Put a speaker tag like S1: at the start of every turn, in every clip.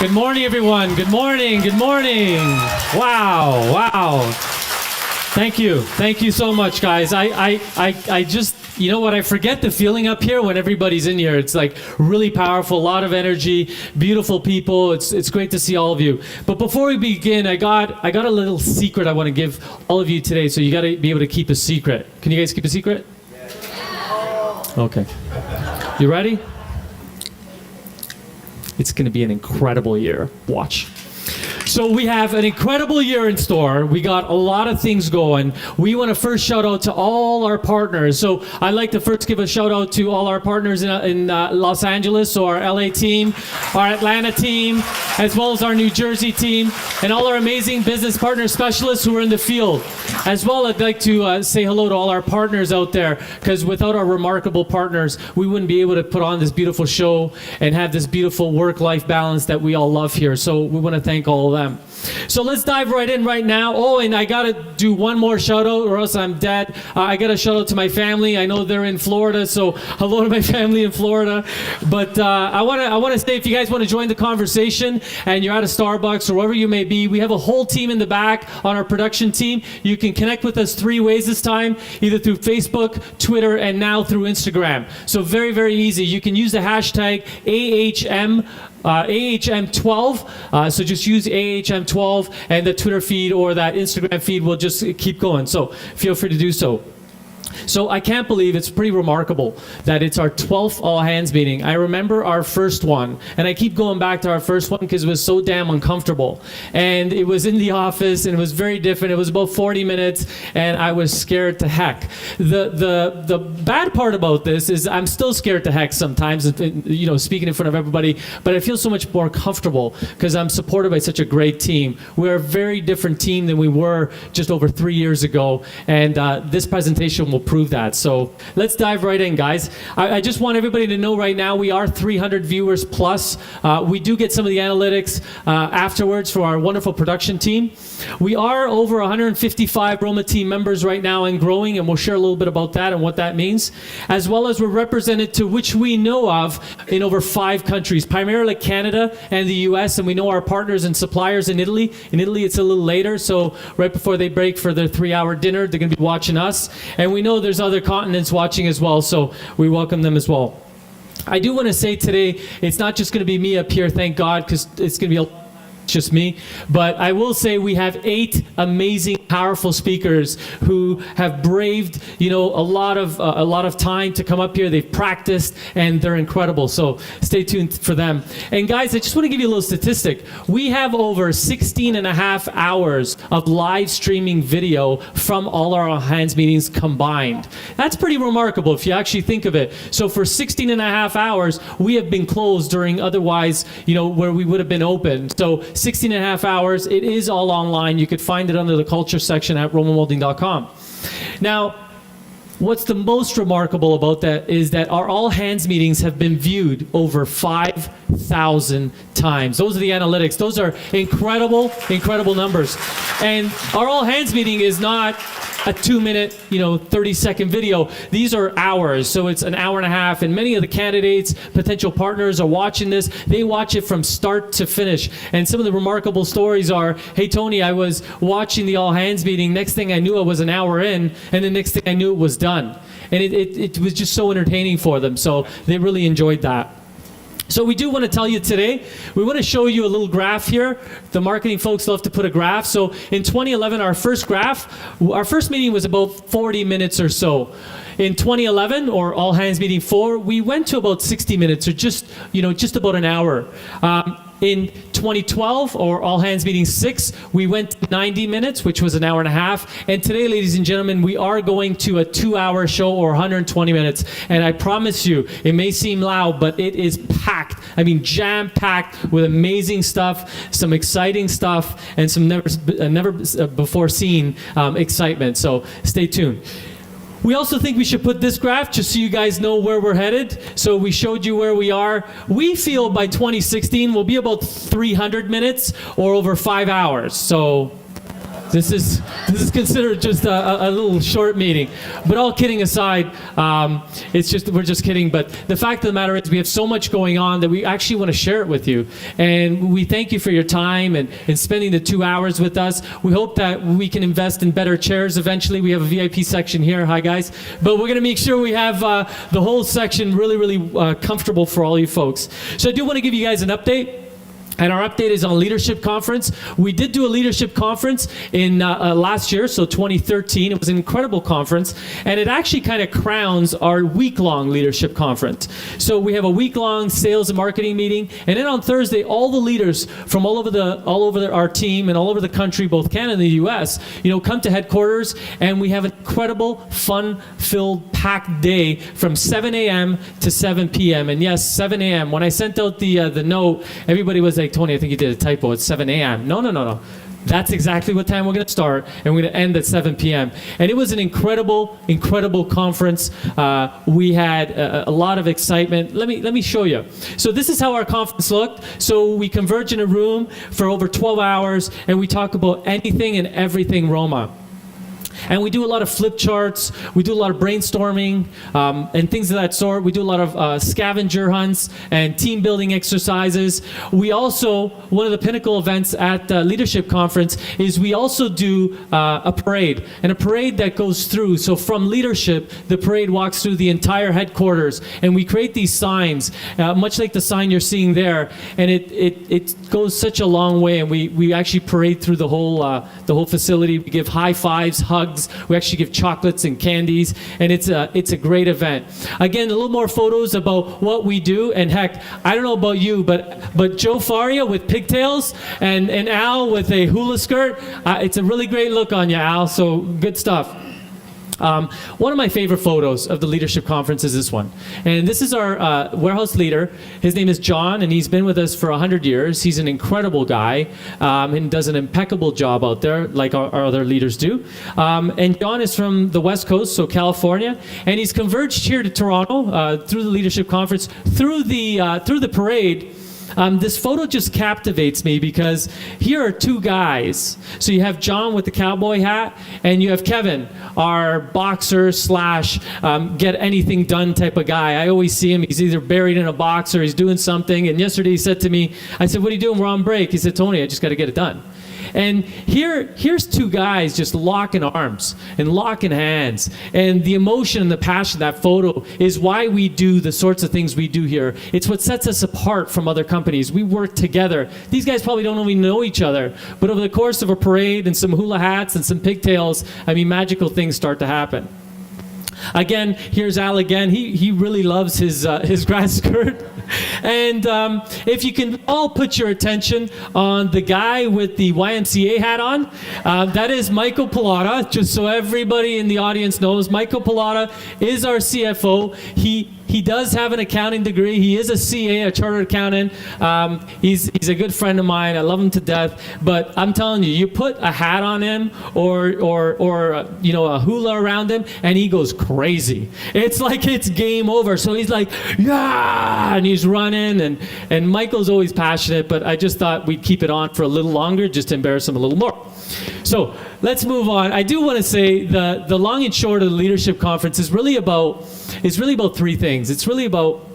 S1: Good morning, everyone. Good morning. Good morning. Wow. Wow. Thank you. Thank you so much, guys. I just, you know what? I forget the feeling up here when everybody's in here. It's like really powerful, a lot of energy, beautiful people. It's great to see all of you. But before we begin, I got a little secret I want to give all of you today. So you got to be able to keep a secret. Can you guys keep a secret? Okay. You ready? It's going to be an incredible year. Watch. So we have an incredible year in store. We got a lot of things going. We want to first shout out to all our partners. So I'd like to first give a shout out to all our partners in Los Angeles, so our LA team, our Atlanta team, as well as our New Jersey team, and all our amazing business partner specialists who are in the field. As well, I'd like to say hello to all our partners out there, because without our remarkable partners, we wouldn't be able to put on this beautiful show and have this beautiful work-life balance that we all love here. So we want to thank all of them. So let's dive right in right now. Oh, and I got to do one more shout out or else I'm dead. I got to shout out to my family. I know they're in Florida, so hello to my family in Florida. But I want to say, if you guys want to join the conversation and you're at a Starbucks or wherever you may be, we have a whole team in the back on our production team. You can connect with us 3 ways this time, either through Facebook, Twitter, and now through Instagram. So very, very easy. You can use the hashtag AHM12, so just use AHM12 and the Twitter feed or that Instagram feed will just keep going, so feel free to do so. So I can't believe it's pretty remarkable that it's our 12th all hands meeting. I remember our first one, and I keep going back to our first one because it was so damn uncomfortable. And it was in the office, and it was very different. It was about 40 minutes, and I was scared to heck. The bad part about this is I'm still scared to heck sometimes, you know, speaking in front of everybody, but I feel so much more comfortable because I'm supported by such a great team. We're a very different team than we were just over 3 years ago, and this presentation will prove that. So let's dive right in, guys. I just want everybody to know right now we are 300 viewers plus. We do get some of the analytics afterwards for our wonderful production team. We are over 155 Roma team members right now and growing, and we'll share a little bit about that and what that means. As well as we're represented to which we know of in over 5 countries, primarily Canada and the US, and we know our partners and suppliers in Italy. In Italy it's a little later, so right before they break for their 3-hour dinner, they're going to be watching us. And we know there's other continents watching as well, so we welcome them as well. I do want to say today, it's not just going to be me up here, thank God, because it's going to be just me, but I will say we have 8 amazing, powerful speakers who have braved, you know, a lot of time to come up here. They've practiced and they're incredible. So stay tuned for them. And guys, I just want to give you a little statistic. We have over 16 and a half hours of live streaming video from all our hands meetings combined. That's pretty remarkable if you actually think of it. So for 16 and a half hours, we have been closed during otherwise, you know, where we would have been open. So 16 and a half hours. It is all online. You could find it under the culture section at romamoulding.com. Now, what's the most remarkable about that is that our all hands meetings have been viewed over 5,000 times. Those are the analytics. Those are incredible, incredible numbers. And our all hands meeting is not a 2-minute, 30-second video. These are hours, so it's an hour and a half, and many of the candidates, potential partners are watching this. They watch it from start to finish. And some of the remarkable stories are, hey, Tony, I was watching the all hands meeting. Next thing I knew, it was an hour in, and the next thing I knew, it was done. And it was just so entertaining for them, so they really enjoyed that. So we do want to tell you today, we want to show you a little graph here. The marketing folks love to put a graph. So in 2011, our first meeting was about 40 minutes or so. In 2011, or all hands meeting 4, we went to about 60 minutes, or just about an hour. In 2012, or all hands meeting 6, we went to 90 minutes, which was an hour and a half. And today, ladies and gentlemen, we are going to a 2-hour show, or 120 minutes. And I promise you, it may seem loud, but it is packed. I mean, jam-packed with amazing stuff, some exciting stuff, and some never before seen excitement. So stay tuned. We also think we should put this graph just so you guys know where we're headed. So we showed you where we are. We feel by 2016 we'll be about 300 minutes or over 5 hours. So This is considered just a little short meeting. But all kidding aside, we're just kidding. But the fact of the matter is we have so much going on that we actually want to share it with you. And we thank you for your time and spending the 2 hours with us. We hope that we can invest in better chairs eventually. We have a VIP section here. Hi, guys. But we're going to make sure we have the whole section really, really comfortable for all you folks. So I do want to give you guys an update. And our update is on Leadership Conference. We did do a Leadership Conference in last year, so 2013. It was an incredible conference, and it actually kind of crowns our week-long Leadership Conference. So we have a week-long sales and marketing meeting, and then on Thursday, all the leaders from all over our team and all over the country, both Canada and the U.S., come to headquarters, and we have an incredible, fun-filled, packed day from 7 a.m. to 7 p.m. And yes, 7 a.m. When I sent out the note, everybody was like, Tony, I think you did a typo. It's 7 a.m. No. That's exactly what time we're going to start, and we're going to end at 7 p.m. And it was an incredible, incredible conference. We had a lot of excitement. Let me show you. So this is how our conference looked. So we converge in a room for over 12 hours, and we talk about anything and everything Roma. And we do a lot of flip charts, we do a lot of brainstorming and things of that sort. We do a lot of scavenger hunts and team building exercises. We also, one of the pinnacle events at the Leadership Conference is we also do a parade, and a parade that goes through. So from leadership, the parade walks through the entire headquarters, and we create these signs, much like the sign you're seeing there, and it goes such a long way, and we actually parade through the whole facility. We give high fives, hugs. We actually give chocolates and candies, and it's a great event. Again, a little more photos about what we do, and heck, I don't know about you, but Joe Faria with pigtails and Al with a hula skirt, it's a really great look on you, Al, so good stuff. One of my favorite photos of the Leadership Conference is this one. And this is our warehouse leader. His name is John, and he's been with us for 100 years. He's an incredible guy and does an impeccable job out there, like our other leaders do. And John is from the West Coast, so California, and he's converged here to Toronto through the Leadership Conference, through the parade. This photo just captivates me because here are two guys. So you have John with the cowboy hat, and you have Kevin, our boxer slash get anything done type of guy. I always see him. He's either buried in a box or he's doing something. And yesterday he said to me, I said, what are you doing? We're on break. He said, Tony, I just got to get it done. And here's two guys just locking arms and locking hands. And the emotion and the passion, that photo, is why we do the sorts of things we do here. It's what sets us apart from other companies. We work together. These guys probably don't even know each other. But over the course of a parade and some hula hats and some pigtails, magical things start to happen. Again, here's Al again. He really loves his grass skirt. And if you can all put your attention on the guy with the YMCA hat on, that is Michael Pilata. Just so everybody in the audience knows, Michael Pilata is our CFO. He does have an accounting degree. He is a CA, a chartered accountant. He's a good friend of mine. I love him to death. But I'm telling you, you put a hat on him or a hula around him, and he goes crazy. It's like it's game over. So he's like, yeah, and he's running. And Michael's always passionate, but I just thought we'd keep it on for a little longer just to embarrass him a little more. So let's move on. I do want to say the long and short of the Leadership Conference is really about three things. It's really about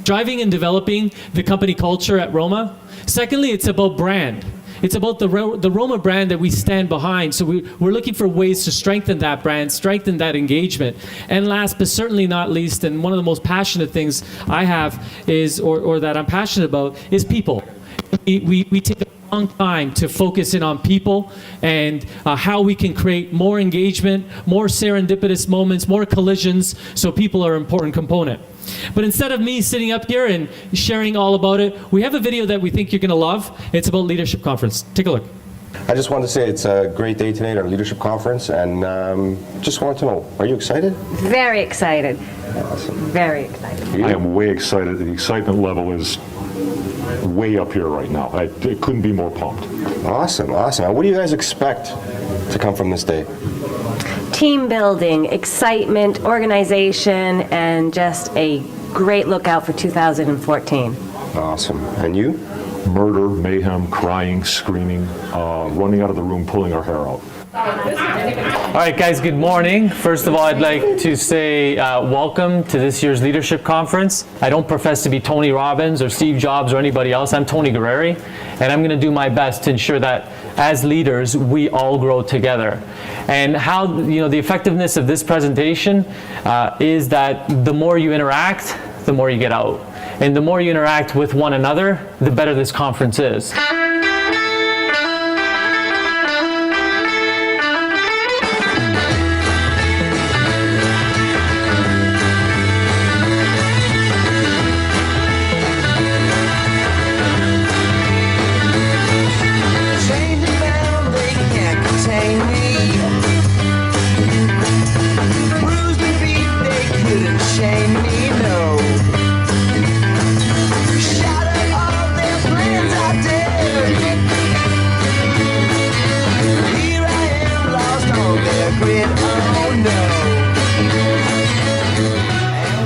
S1: driving and developing the company culture at Roma. Secondly, it's about brand. It's about the Roma brand that we stand behind. So we're looking for ways to strengthen that brand, strengthen that engagement. And last but certainly not least, and one of the most passionate things I have is, or that I'm passionate about, is people. We take a long time to focus in on people and how we can create more engagement, more serendipitous moments, more collisions, so people are an important component. But instead of me sitting up here and sharing all about it, we have a video that we think you're going to love. It's about Leadership Conference. Take a look.
S2: I just wanted to say it's a great day today at our Leadership Conference, and just wanted to know, are you excited?
S3: Very excited.
S2: Awesome.
S3: Very excited.
S4: I am way excited. The excitement level is way up here right now. I couldn't be more pumped.
S2: Awesome, awesome. Now, what do you guys expect to come from this day?
S3: Team building, excitement, organization, and just a great lookout for 2014.
S2: Awesome. And you?
S4: murder, mayhem, crying, screaming, running out of the room, pulling our hair out.
S5: All right, guys, good morning. First of all, I'd like to say welcome to this year's leadership conference. I don't profess to be Tony Robbins or Steve Jobs or anybody else. I'm Tony Guerreri, and I'm going to do my best to ensure that as leaders, we all grow together. And how, the effectiveness of this presentation is that the more you interact, the more you get out. And the more you interact with one another, the better this conference is.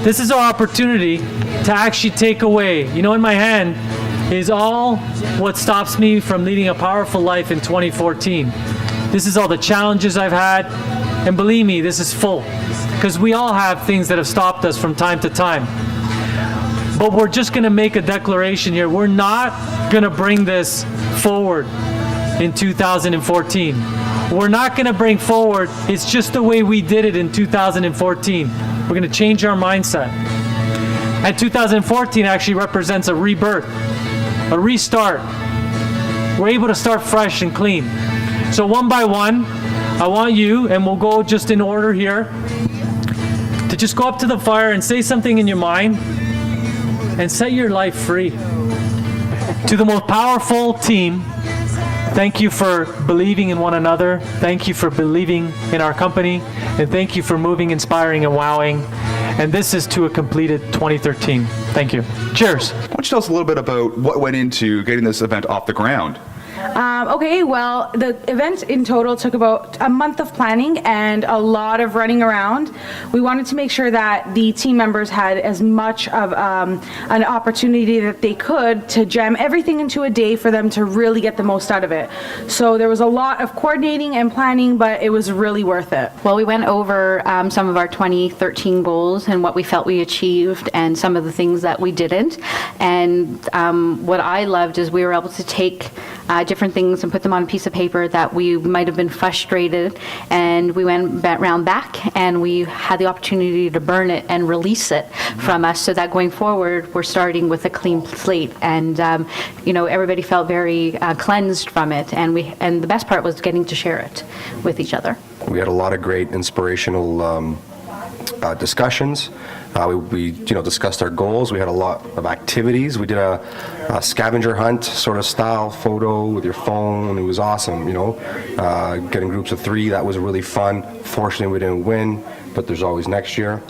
S5: This is our opportunity to actually take away, in my hand is all what stops me from leading a powerful life in 2014. This is all the challenges I've had, and believe me, this is full, because we all have things that have stopped us from time to time. But we're just going to make a declaration here. We're not going to bring this forward in 2014. We're not going to bring forward, it's just the way we did it in 2014. We're going to change our mindset. And 2014 actually represents a rebirth, a restart. We're able to start fresh and clean. So one by one, I want you, and we'll go just in order here, to just go up to the fire and say something in your mind and set your life free. To the most powerful team, thank you for believing in one another. Thank you for believing in our company. And thank you for moving, inspiring, and wowing. And this is to a completed 2013. Thank you. Cheers.
S6: Why don't you tell us a little bit about what went into getting this event off the ground?
S7: Okay, well, the event in total took about a month of planning and a lot of running around. We wanted to make sure that the team members had as much of an opportunity that they could to jam everything into a day for them to really get the most out of it. So there was a lot of coordinating and planning, but it was really worth it.
S8: Well, we went over some of our 2013 goals and what we felt we achieved and some of the things that we didn't. And what I loved is we were able to take different things and put them on a piece of paper that we might have been frustrated, and we went round back and we had the opportunity to burn it and release it from us, so that going forward we're starting with a clean slate, and everybody felt very cleansed from it, and the best part was getting to share it with each other.
S2: We had a lot of great inspirational discussions. We discussed our goals. We had a lot of activities. We did a scavenger hunt sort of style photo with your phone. It was awesome, getting groups of 3. That was really fun. Fortunately, we didn't win, but there's always next year.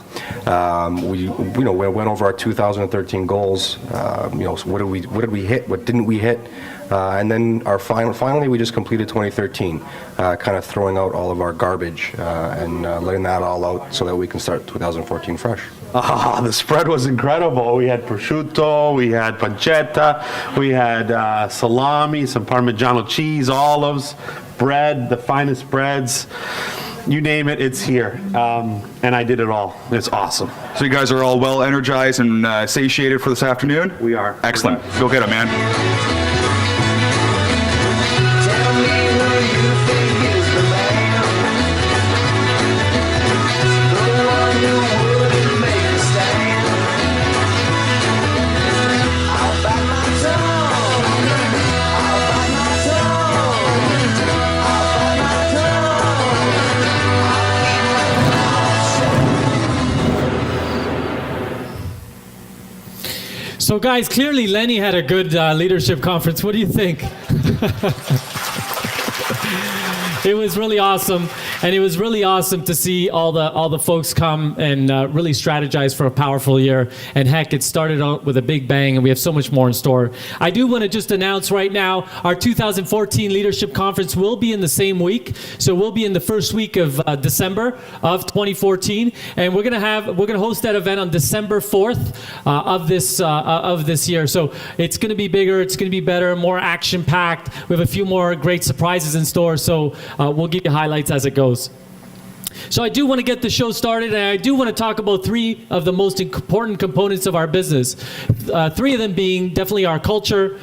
S2: We went over our 2013 goals. What did we hit? What didn't we hit? And then finally, we just completed 2013, kind of throwing out all of our garbage and letting that all out so that we can start 2014 fresh.
S9: The spread was incredible. We had prosciutto, we had pancetta, we had salami, some Parmigiano cheese, olives, bread, the finest breads. You name it, it's here. And I did it all. It's awesome.
S6: So you guys are all well energized and satiated for this afternoon?
S9: We are.
S6: Excellent. Go get it, man.
S1: So guys, clearly Lenny had a good leadership conference. What do you think? It was really awesome. And it was really awesome to see all the folks come and really strategize for a powerful year. And heck, it started out with a big bang, and we have so much more in store. I do want to just announce right now, our 2014 Leadership Conference will be in the same week. So we'll be in the first week of December of 2014, and we're gonna host that event on December 4th of this year. So it's gonna be bigger, it's gonna be better, more action-packed. We have a few more great surprises in store, so we'll give you highlights as it goes. So I do want to get the show started, and I do want to talk about three of the most important components of our business. Three of them being definitely our culture,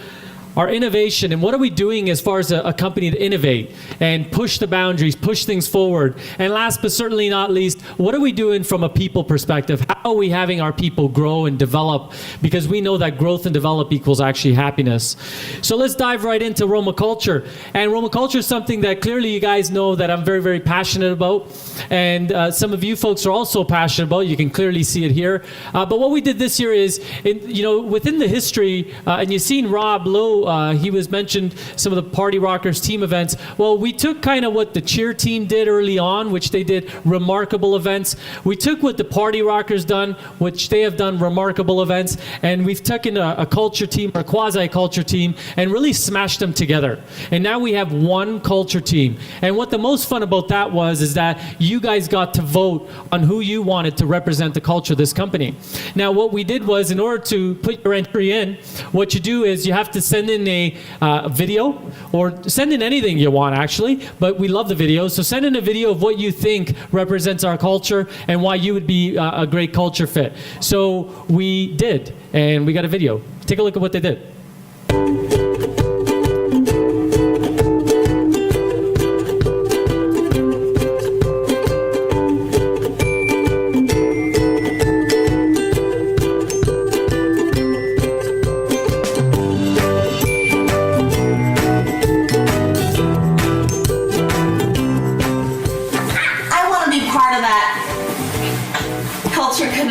S1: our innovation, and what are we doing as far as a company to innovate and push the boundaries, push things forward. And last but certainly not least, what are we doing from a people perspective? How are we having our people grow and develop? Because we know that growth and develop equals actually happiness. So let's dive right into Roma culture. And Roma culture is something that clearly you guys know that I'm very, very passionate about. And some of you folks are also passionate about. You can clearly see it here. But what we did this year is, within the history, and you've seen Rob Lowe, he was mentioned some of the Party Rockers team events. Well, we took kind of what the cheer team did early on, which they did remarkable events. We took what the Party Rockers done, which they have done remarkable events, and we've taken a culture team or quasi-culture team and really smashed them together. And now we have one culture team. And what the most fun about that is that you guys got to vote on who you wanted to represent the culture of this company. Now, what we did was, in order to put your entry in, what you do is you have to send in a video, or send in anything you want actually, but we love the video. So send in a video of what you think represents our culture and why you would be a great culture fit. So we did, and we got a video. Take a look at what they did.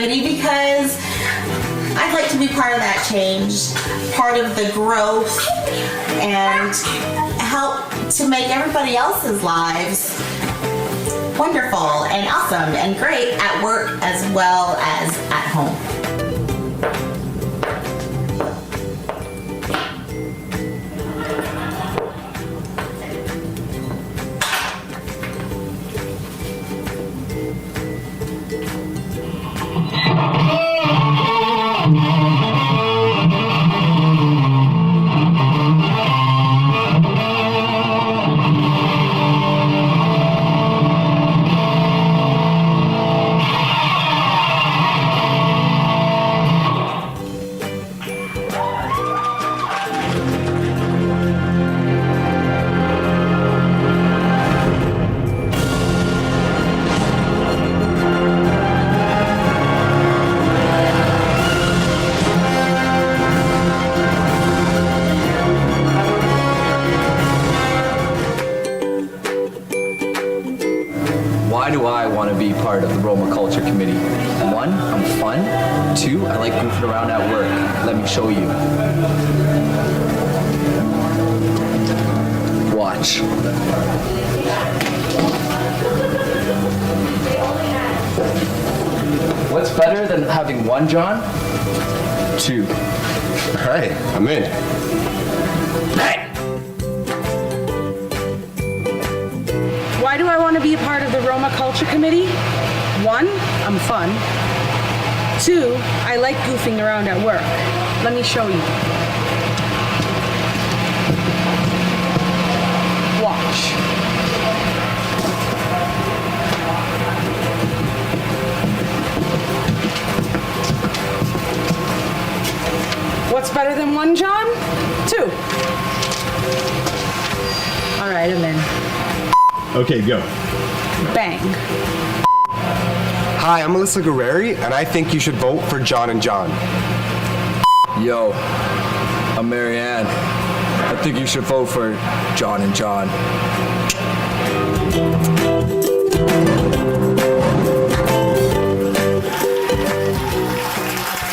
S10: Because I'd like to be part of that change, part of the growth, and help to make everybody else's lives wonderful and awesome and great at work as well as at home.
S11: Why do I want to be part of the Roma Culture Committee? 1, I'm fun. 2, I like goofing around at work. Let me show you. Watch. What's better than having 1 John? 2.
S2: All right, I'm in.
S7: Why do I want to be a part of the Roma Culture Committee? 1, I'm fun. 2, I like goofing around at work. Let me show you. Watch. What's better than 1 John? 2. All right, I'm in.
S12: Okay, go.
S7: Bang.
S2: Hi, I'm Melissa Guerreri, and I think you should vote for John and John.
S11: Yo, I'm Marianne. I think you should vote for John and John.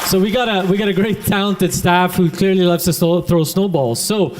S1: So So we got a great talented staff who clearly loves to throw snowballs. So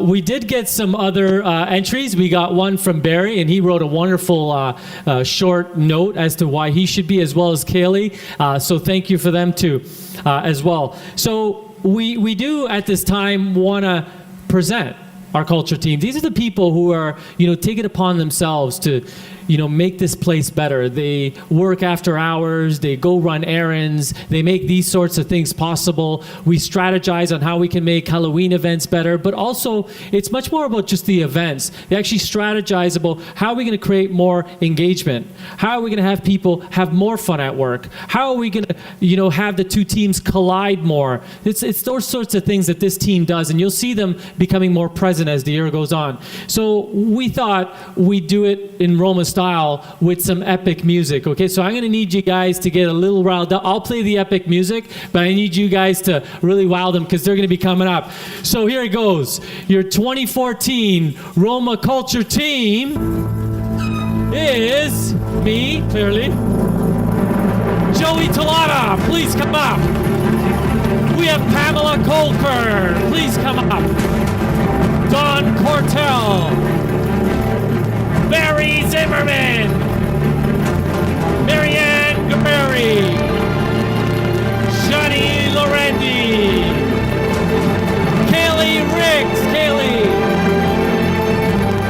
S1: we did get some other entries. We got one from Barry, and he wrote a wonderful short note as to why he should be, as well as Kaylee. So thank you for them too, as well. So we do at this time want to present our culture team. These are the people who are, take it upon themselves to, make this place better. They work after hours, they go run errands, they make these sorts of things possible. We strategize on how we can make Halloween events better, but also it's much more about just the events. They actually strategize about how are we going to create more engagement? How are we going to have people have more fun at work? How are we going to, have the two teams collide more? It's those sorts of things that this team does, and you'll see them becoming more present as the year goes on. So we thought we'd do it in Roma style with some epic music. Okay, so I'm going to need you guys to get a little riled up. I'll play the epic music, but I need you guys to really wow them because they're going to be coming up. So here it goes. Your 2014 Roma Culture team is me, clearly. Joey Talata, please come up. We have Pamela Colker, please come up. Don Cortell. Barry Zimmerman, Marianne Gaberi, Shani Lorendi, Kaylee Riggs,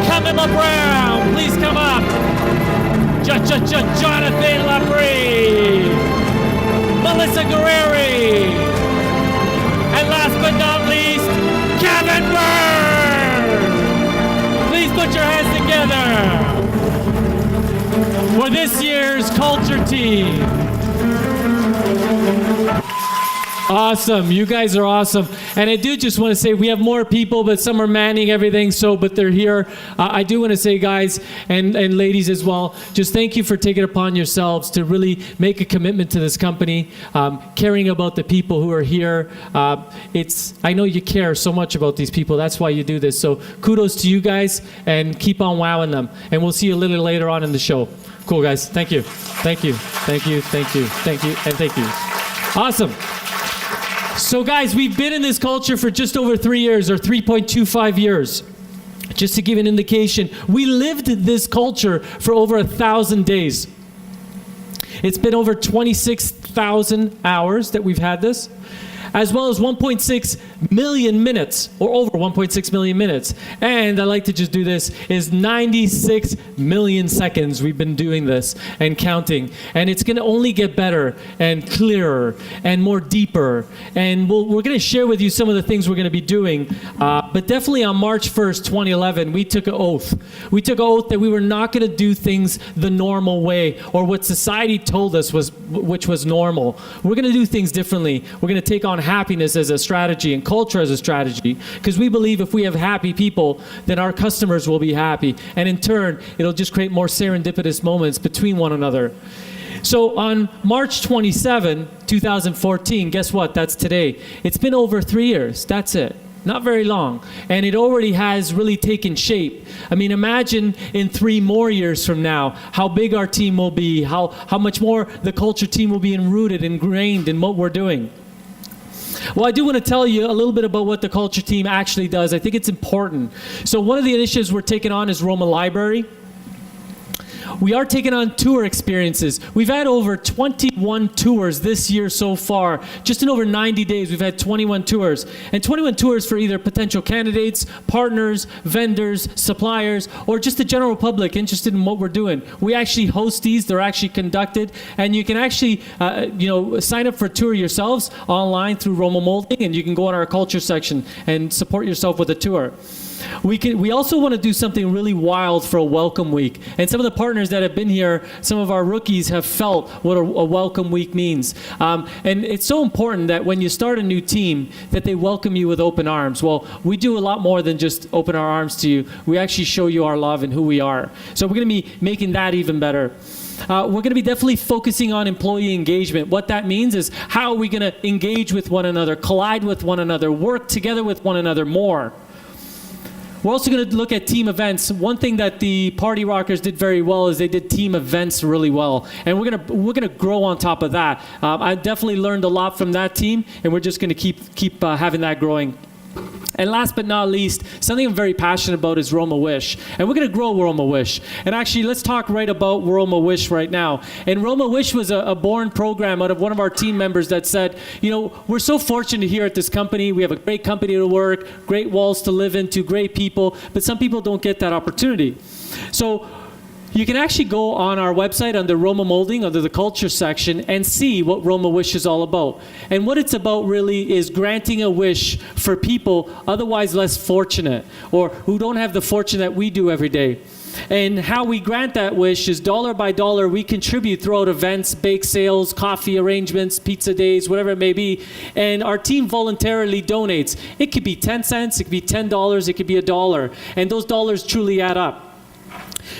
S1: Camilla Brown, please come up. Jonathan Labrie, Melissa Guerreri, and last but not least, Kevin Byrne. Please put your hands together for this year's culture team. Awesome. You guys are awesome. And I do just want to say we have more people, but some are manning everything, but they're here. I do want to say, guys and ladies as well, just thank you for taking it upon yourselves to really make a commitment to this company, caring about the people who are here. I know you care so much about these people. That's why you do this. So kudos to you guys, and keep on wowing them. And we'll see you a little later on in the show. Cool, guys. Thank you. Thank you. Thank you. Thank you. Thank you. And thank you. Awesome. So guys, we've been in this culture for just over 3 years, or 3.25 years. Just to give an indication, we lived this culture for over 1,000 days. It's been over 26,000 hours that we've had this, as well as 1.6 million minutes, or over 1.6 million minutes. And I like to just do this, is 96 million seconds we've been doing this and counting. And it's going to only get better and clearer and more deeper. And we're going to share with you some of the things we're going to be doing. But definitely on March 1st, 2011, we took an oath. We took an oath that we were not going to do things the normal way, or what society told us which was normal. We're going to do things differently. We're going to take on happiness as a strategy and culture as a strategy, because we believe if we have happy people, then our customers will be happy, and in turn it'll just create more serendipitous moments between one another. So on March 27, 2014, guess what? That's today. It's been over 3 years. That's it. Not very long. And it already has really taken shape. I mean, imagine in 3 more years from now, how big our team will be, how much more the culture team will be enrooted, ingrained in what we're doing. Well, I do want to tell you a little bit about what the culture team actually does. I think it's important. So one of the initiatives we're taking on is Roma Library. We are taking on tour experiences. We've had over 21 tours this year so far. Just in over 90 days, we've had 21 tours. And 21 tours for either potential candidates, partners, vendors, suppliers, or just the general public interested in what we're doing. We actually host these. They're actually conducted. And you can actually sign up for a tour yourselves online through Roma Moulding, and you can go on our culture section and support yourself with a tour. We also want to do something really wild for a welcome week. And some of the partners that have been here, some of our rookies have felt what a welcome week means. And it's so important that when you start a new team, that they welcome you with open arms. Well, we do a lot more than just open our arms to you. We actually show you our love and who we are. So we're going to be making that even better. We're going to be definitely focusing on employee engagement. What that means is how are we going to engage with one another, collide with one another, work together with one another more. We're also going to look at team events. One thing that the Party Rockers did very well is they did team events really well, and we're gonna grow on top of that. I definitely learned a lot from that team, and we're just going to keep having that growing. And last but not least, something I'm very passionate about is Roma Wish. And we're going to grow Roma Wish. And actually, let's talk right about Roma Wish right now. And Roma Wish was a born program out of one of our team members that said, you know, we're so fortunate here at this company. We have a great company to work, great walls to live into, great people, but some people don't get that opportunity. So you can actually go on our website under Roma Moulding, under the culture section, and see what Roma Wish is all about. And what it's about really is granting a wish for people otherwise less fortunate, or who don't have the fortune that we do every day. And how we grant that wish is dollar by dollar, we contribute throughout events, bake sales, coffee arrangements, pizza days, whatever it may be. And our team voluntarily donates. It could be 10 cents, it could be $10, it could be $1. And those dollars truly add up.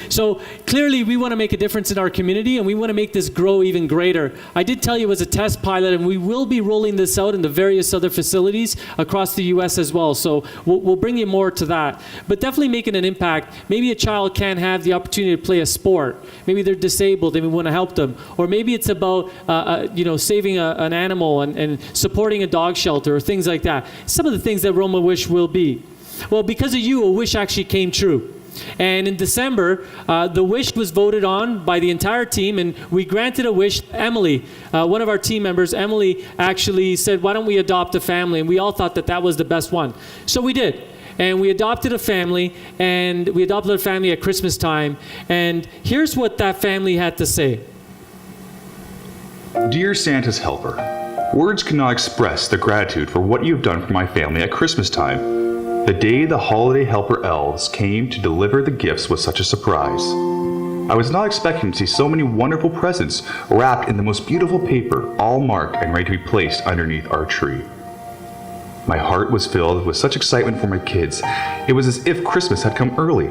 S1: So clearly we want to make a difference in our community, and we want to make this grow even greater. I did tell you it was a test pilot, and we will be rolling this out in the various other facilities across the U.S. as well. So we'll bring you more to that. But definitely making an impact. Maybe a child can't have the opportunity to play a sport. Maybe they're disabled and we want to help them. Or maybe it's about saving an animal and supporting a dog shelter or things like that. Some of the things that Roma Wish will be. Well, because of you, a wish actually came true. And in December, the wish was voted on by the entire team, and we granted a wish to Emily. One of our team members, Emily, actually said, why don't we adopt a family? And we all thought that that was the best one. So we did. And we adopted a family, and we adopted a family at Christmas time. And here's what that family had to say.
S6: Dear Santa's helper, words cannot express the gratitude for what you've done for my family at Christmas time. The day the holiday helper elves came to deliver the gifts was such a surprise. I was not expecting to see so many wonderful presents wrapped in the most beautiful paper, all marked and ready to be placed underneath our tree. My heart was filled with such excitement for my kids. It was as if Christmas had come early.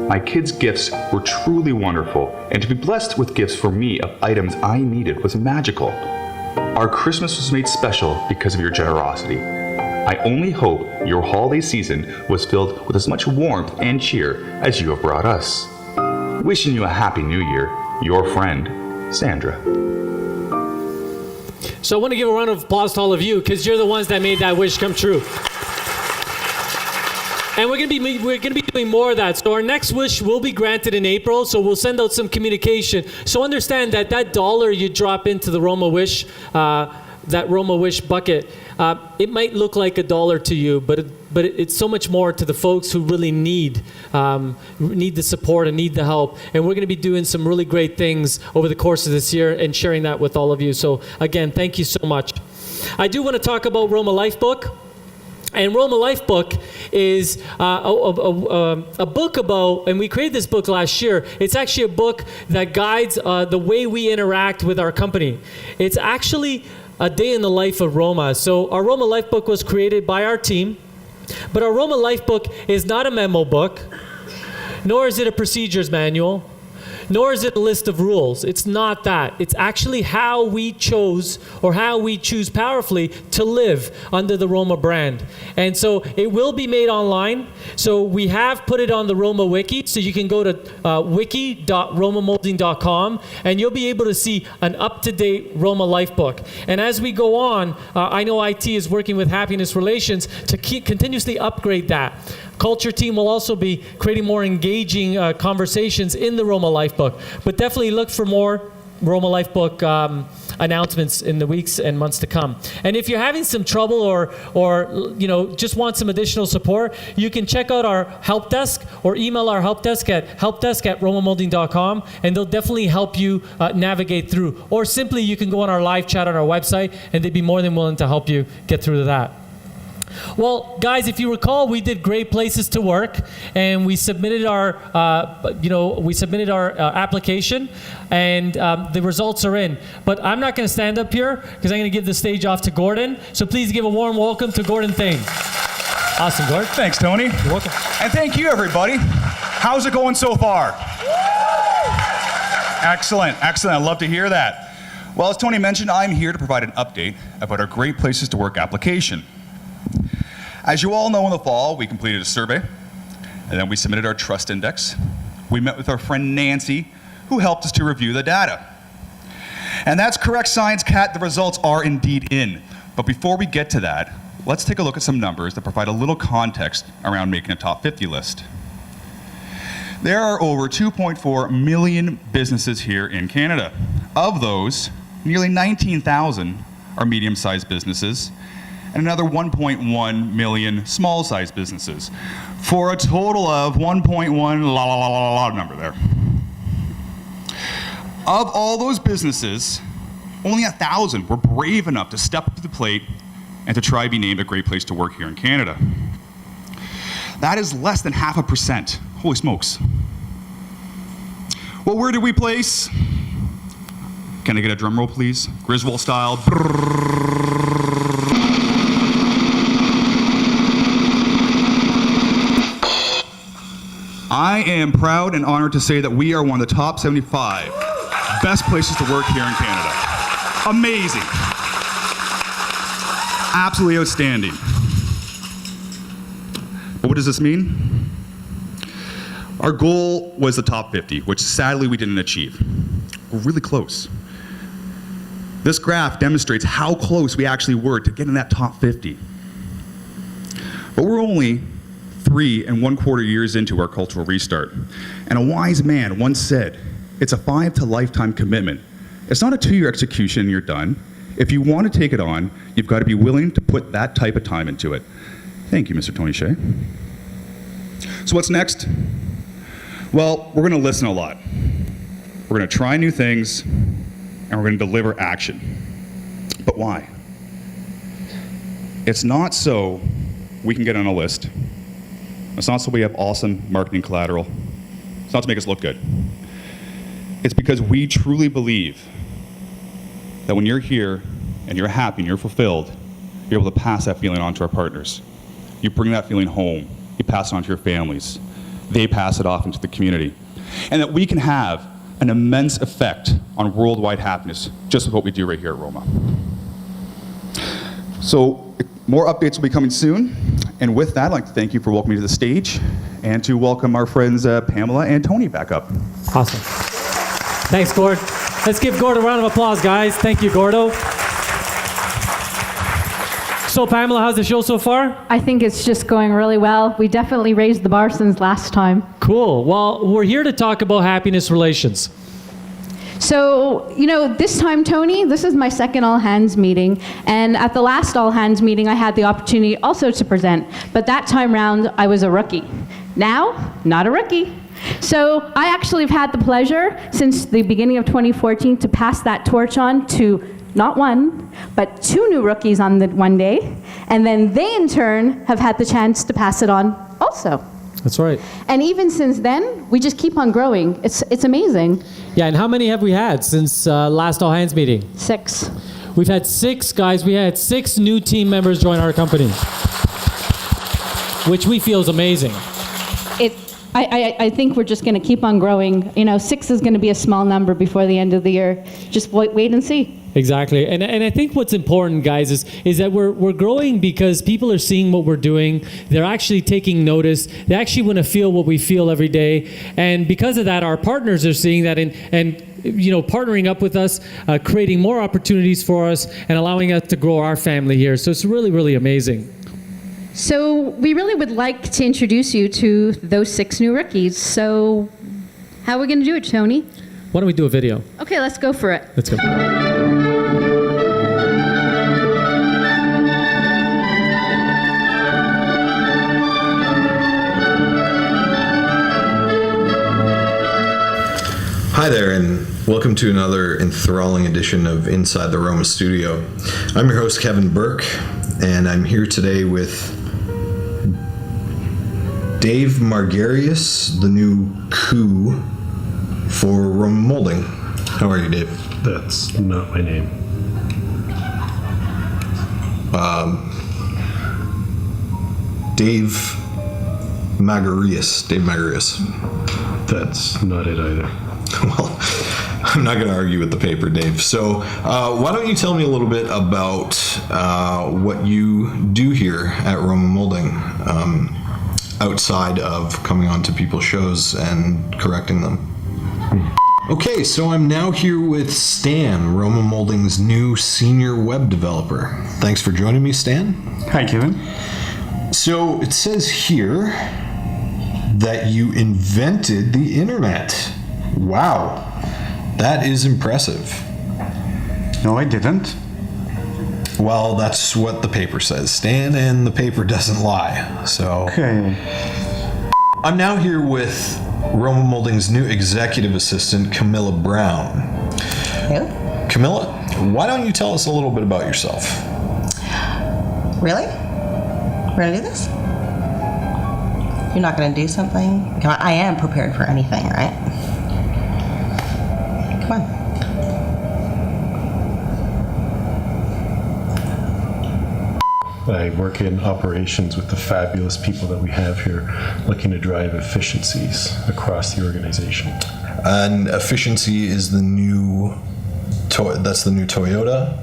S6: My kids' gifts were truly wonderful, and to be blessed with gifts for me of items I needed was magical. Our Christmas was made special because of your generosity. I only hope your holiday season was filled with as much warmth and cheer as you have brought us. Wishing you a happy new year, your friend, Sandra.
S1: So I want to give a round of applause to all of you, because you're the ones that made that wish come true. And we're gonna be doing more of that. So our next wish will be granted in April. So we'll send out some communication. So understand that that dollar you drop into the Roma Wish, that Roma Wish bucket, it might look like $1 to you, but it's so much more to the folks who really need the support and need the help. And we're going to be doing some really great things over the course of this year and sharing that with all of you. So again, thank you so much. I do want to talk about Roma Life Book. And Roma Life Book is a book about, and we created this book last year. It's actually a book that guides the way we interact with our company. It's actually a day in the life of Roma. So our Roma Life Book was created by our team, but our Roma Life Book is not a memo book, nor is it a procedures manual, nor is it a list of rules. It's not that. It's actually how we chose, or how we choose powerfully to live under the Roma brand. And so it will be made online. So we have put it on the Roma Wiki. So you can go to wiki.romamoulding.com, and you'll be able to see an up-to-date Roma Life Book. And as we go on, I know IT is working with Happiness Relations to continuously upgrade that. Culture team will also be creating more engaging conversations in the Roma Life Book. But definitely look for more Roma Life Book announcements in the weeks and months to come. And if you're having some trouble or just want some additional support, you can check out our help desk or email our help desk at helpdesk@romamoulding.com, and they'll definitely help you navigate through. Or simply you can go on our live chat on our website, and they'd be more than willing to help you get through to that. Well, guys, if you recall, we did Great Places to Work, and we submitted our, application, and the results are in. But I'm not going to stand up here because I'm going to give the stage off to Gordon. So please give a warm welcome to Gordon Thane. Awesome, Gordon.
S6: Thanks, Tony.
S1: You're welcome.
S6: And thank you, everybody. How's it going so far? Excellent, excellent. I'd love to hear that. Well, as Tony mentioned, I'm here to provide an update about our Great Places to Work application. As you all know, in the fall, we completed a survey.
S12: And then we submitted our trust index. We met with our friend Nancy, who helped us to review the data. And that's correct, Science Cat. The results are indeed in. But before we get to that, let's take a look at some numbers that provide a little context around making a top 50 list. There are over 2.4 million businesses here in Canada. Of those, nearly 19,000 are medium-sized businesses, and another 1.1 million small-sized businesses, for a total of 1.1 number there. Of all those businesses, only 1,000 were brave enough to step up to the plate and to try to be named a great place to work here in Canada. That is less than 0.5%. Holy smokes. Well, where did we place? Can I get a drum roll, please? Griswold style. I am proud and honored to say that we are one of the top 75 best places to work here in Canada. Amazing. Absolutely outstanding. But what does this mean? Our goal was the top 50, which sadly we didn't achieve. We're really close. This graph demonstrates how close we actually were to getting that top 50. But we're only 3 1/4 years into our cultural restart. And a wise man once said, it's a 5 to lifetime commitment. It's not a 2-year execution and you're done. If you want to take it on, you've got to be willing to put that type of time into it. Thank you, Mr. Tony Shea. So what's next? Well, we're going to listen a lot. We're going to try new things, and we're going to deliver action. But why? It's not so we can get on a list. It's not so we have awesome marketing collateral. It's not to make us look good. It's because we truly believe that when you're here and you're happy and you're fulfilled, you're able to pass that feeling on to our partners. You bring that feeling home. You pass it on to your families. They pass it off into the community. And that we can have an immense effect on worldwide happiness just with what we do right here at Roma. So more updates will be coming soon. And with that, I'd like to thank you for welcoming me to the stage and to welcome our friends Pamela and Tony back up.
S1: Awesome. Thanks, Gord. Let's give Gord a round of applause, guys. Thank you, Gordo. So, Pamela, how's the show so far?
S8: I think it's just going really well. We definitely raised the bar since last time.
S1: Cool. Well, we're here to talk about happiness relations.
S8: So, this time, Tony, this is my second all hands meeting. And at the last all hands meeting, I had the opportunity also to present. But that time round, I was a rookie. Now, not a rookie. So I actually have had the pleasure since the beginning of 2014 to pass that torch on to not 1, but 2 new rookies on the one day. And then they, in turn, have had the chance to pass it on also.
S1: That's right.
S8: And even since then, we just keep on growing. It's amazing.
S1: Yeah, and how many have we had since last all hands meeting?
S8: 6.
S1: We've had 6 guys. We had 6 new team members join our company, which we feel is amazing.
S8: I think we're just going to keep on growing. 6 is going to be a small number before the end of the year. Just wait and see.
S1: Exactly. And I think what's important, guys, is that we're growing because people are seeing what we're doing. They're actually taking notice. They actually want to feel what we feel every day. And because of that, our partners are seeing that and partnering up with us, creating more opportunities for us and allowing us to grow our family here. So it's really, really amazing.
S8: So we really would like to introduce you to those 6 new rookies. So how are we going to do it, Tony?
S1: Why don't we do a video?
S8: Okay, let's go for it.
S1: Let's go.
S13: Hi there, and welcome to another enthralling edition of Inside the Roma Studio. I'm your host, Kevin Burke, and I'm here today with Dave Margarius, the new coup for Roma Moulding. How are you, Dave?
S14: That's not my name.
S13: Dave Margarius.
S14: That's not it either.
S13: Well, I'm not going to argue with the paper, Dave. So why don't you tell me a little bit about what you do here at Roma Moulding? outside of coming on to people's shows and correcting them. Okay, so I'm now here with Stan, Roma Moulding's new senior web developer. Thanks for joining me, Stan.
S15: Hi, Kevin.
S13: So it says here that you invented the internet. Wow, that is impressive.
S15: No, I didn't.
S13: Well, that's what the paper says, Stan, and the paper doesn't lie. So
S15: Okay.
S13: I'm now here with Roma Moulding's new executive assistant, Camilla Brown.
S16: Who?
S13: Camilla, why don't you tell us a little bit about yourself?
S16: Really? We're gonna do this? You're not gonna do something? Come on, I am prepared for anything, right? Come on.
S14: I work in operations with the fabulous people that we have here, looking to drive efficiencies across the organization.
S13: And efficiency is the new, that's the new Toyota?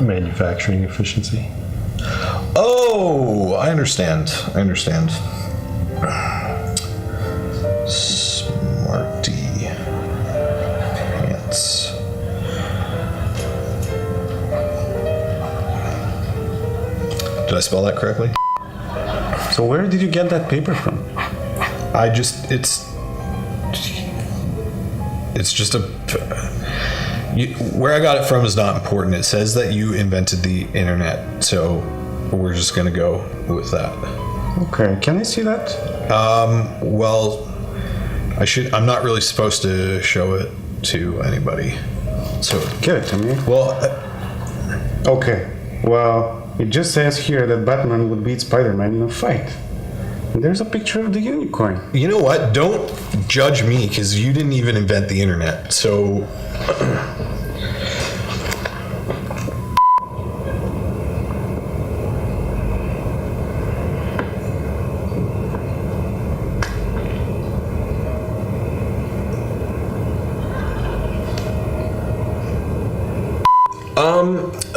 S14: Manufacturing efficiency.
S13: Oh, I understand. Smarty pants. Did I spell that correctly?
S15: So where did you get that paper from?
S13: It's just a, where I got it from is not important. It says that you invented the internet, so we're just gonna go with that.
S15: Okay, can I see that?
S13: Well, I'm not really supposed to show it to anybody. So
S15: give it to me.
S13: Well,
S15: okay. Well, it just says here that Batman would beat Spider-Man in a fight. And there's a picture of the unicorn.
S13: You know what? Don't judge me because you didn't even invent the internet. So.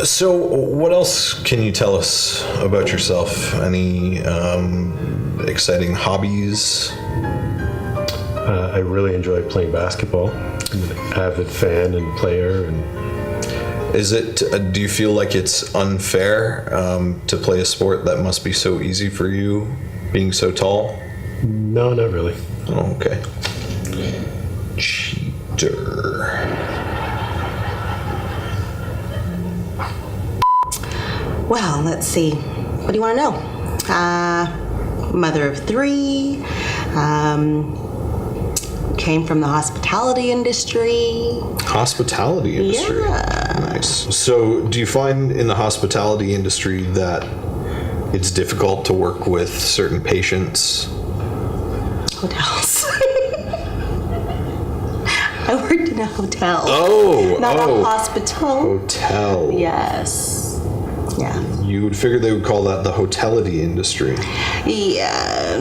S13: So what else can you tell us about yourself? Any exciting hobbies?
S14: I really enjoy playing basketball. I'm an avid fan and player. And
S13: is it? Do you feel like it's unfair to play a sport that must be so easy for you, being so tall?
S14: No, not really.
S13: Oh, okay. Cheater.
S16: Well, let's see. What do you want to know? Mother of 3. Came from the hospitality industry.
S13: Hospitality industry?
S16: Yeah.
S13: Nice. So do you find in the hospitality industry that it's difficult to work with certain patients?
S16: Hotels. I worked in a hotel.
S13: Oh,
S16: Not a hospital.
S13: Hotel.
S16: Yes. Yeah.
S13: You would figure they would call that the hotelity industry.
S16: Yeah.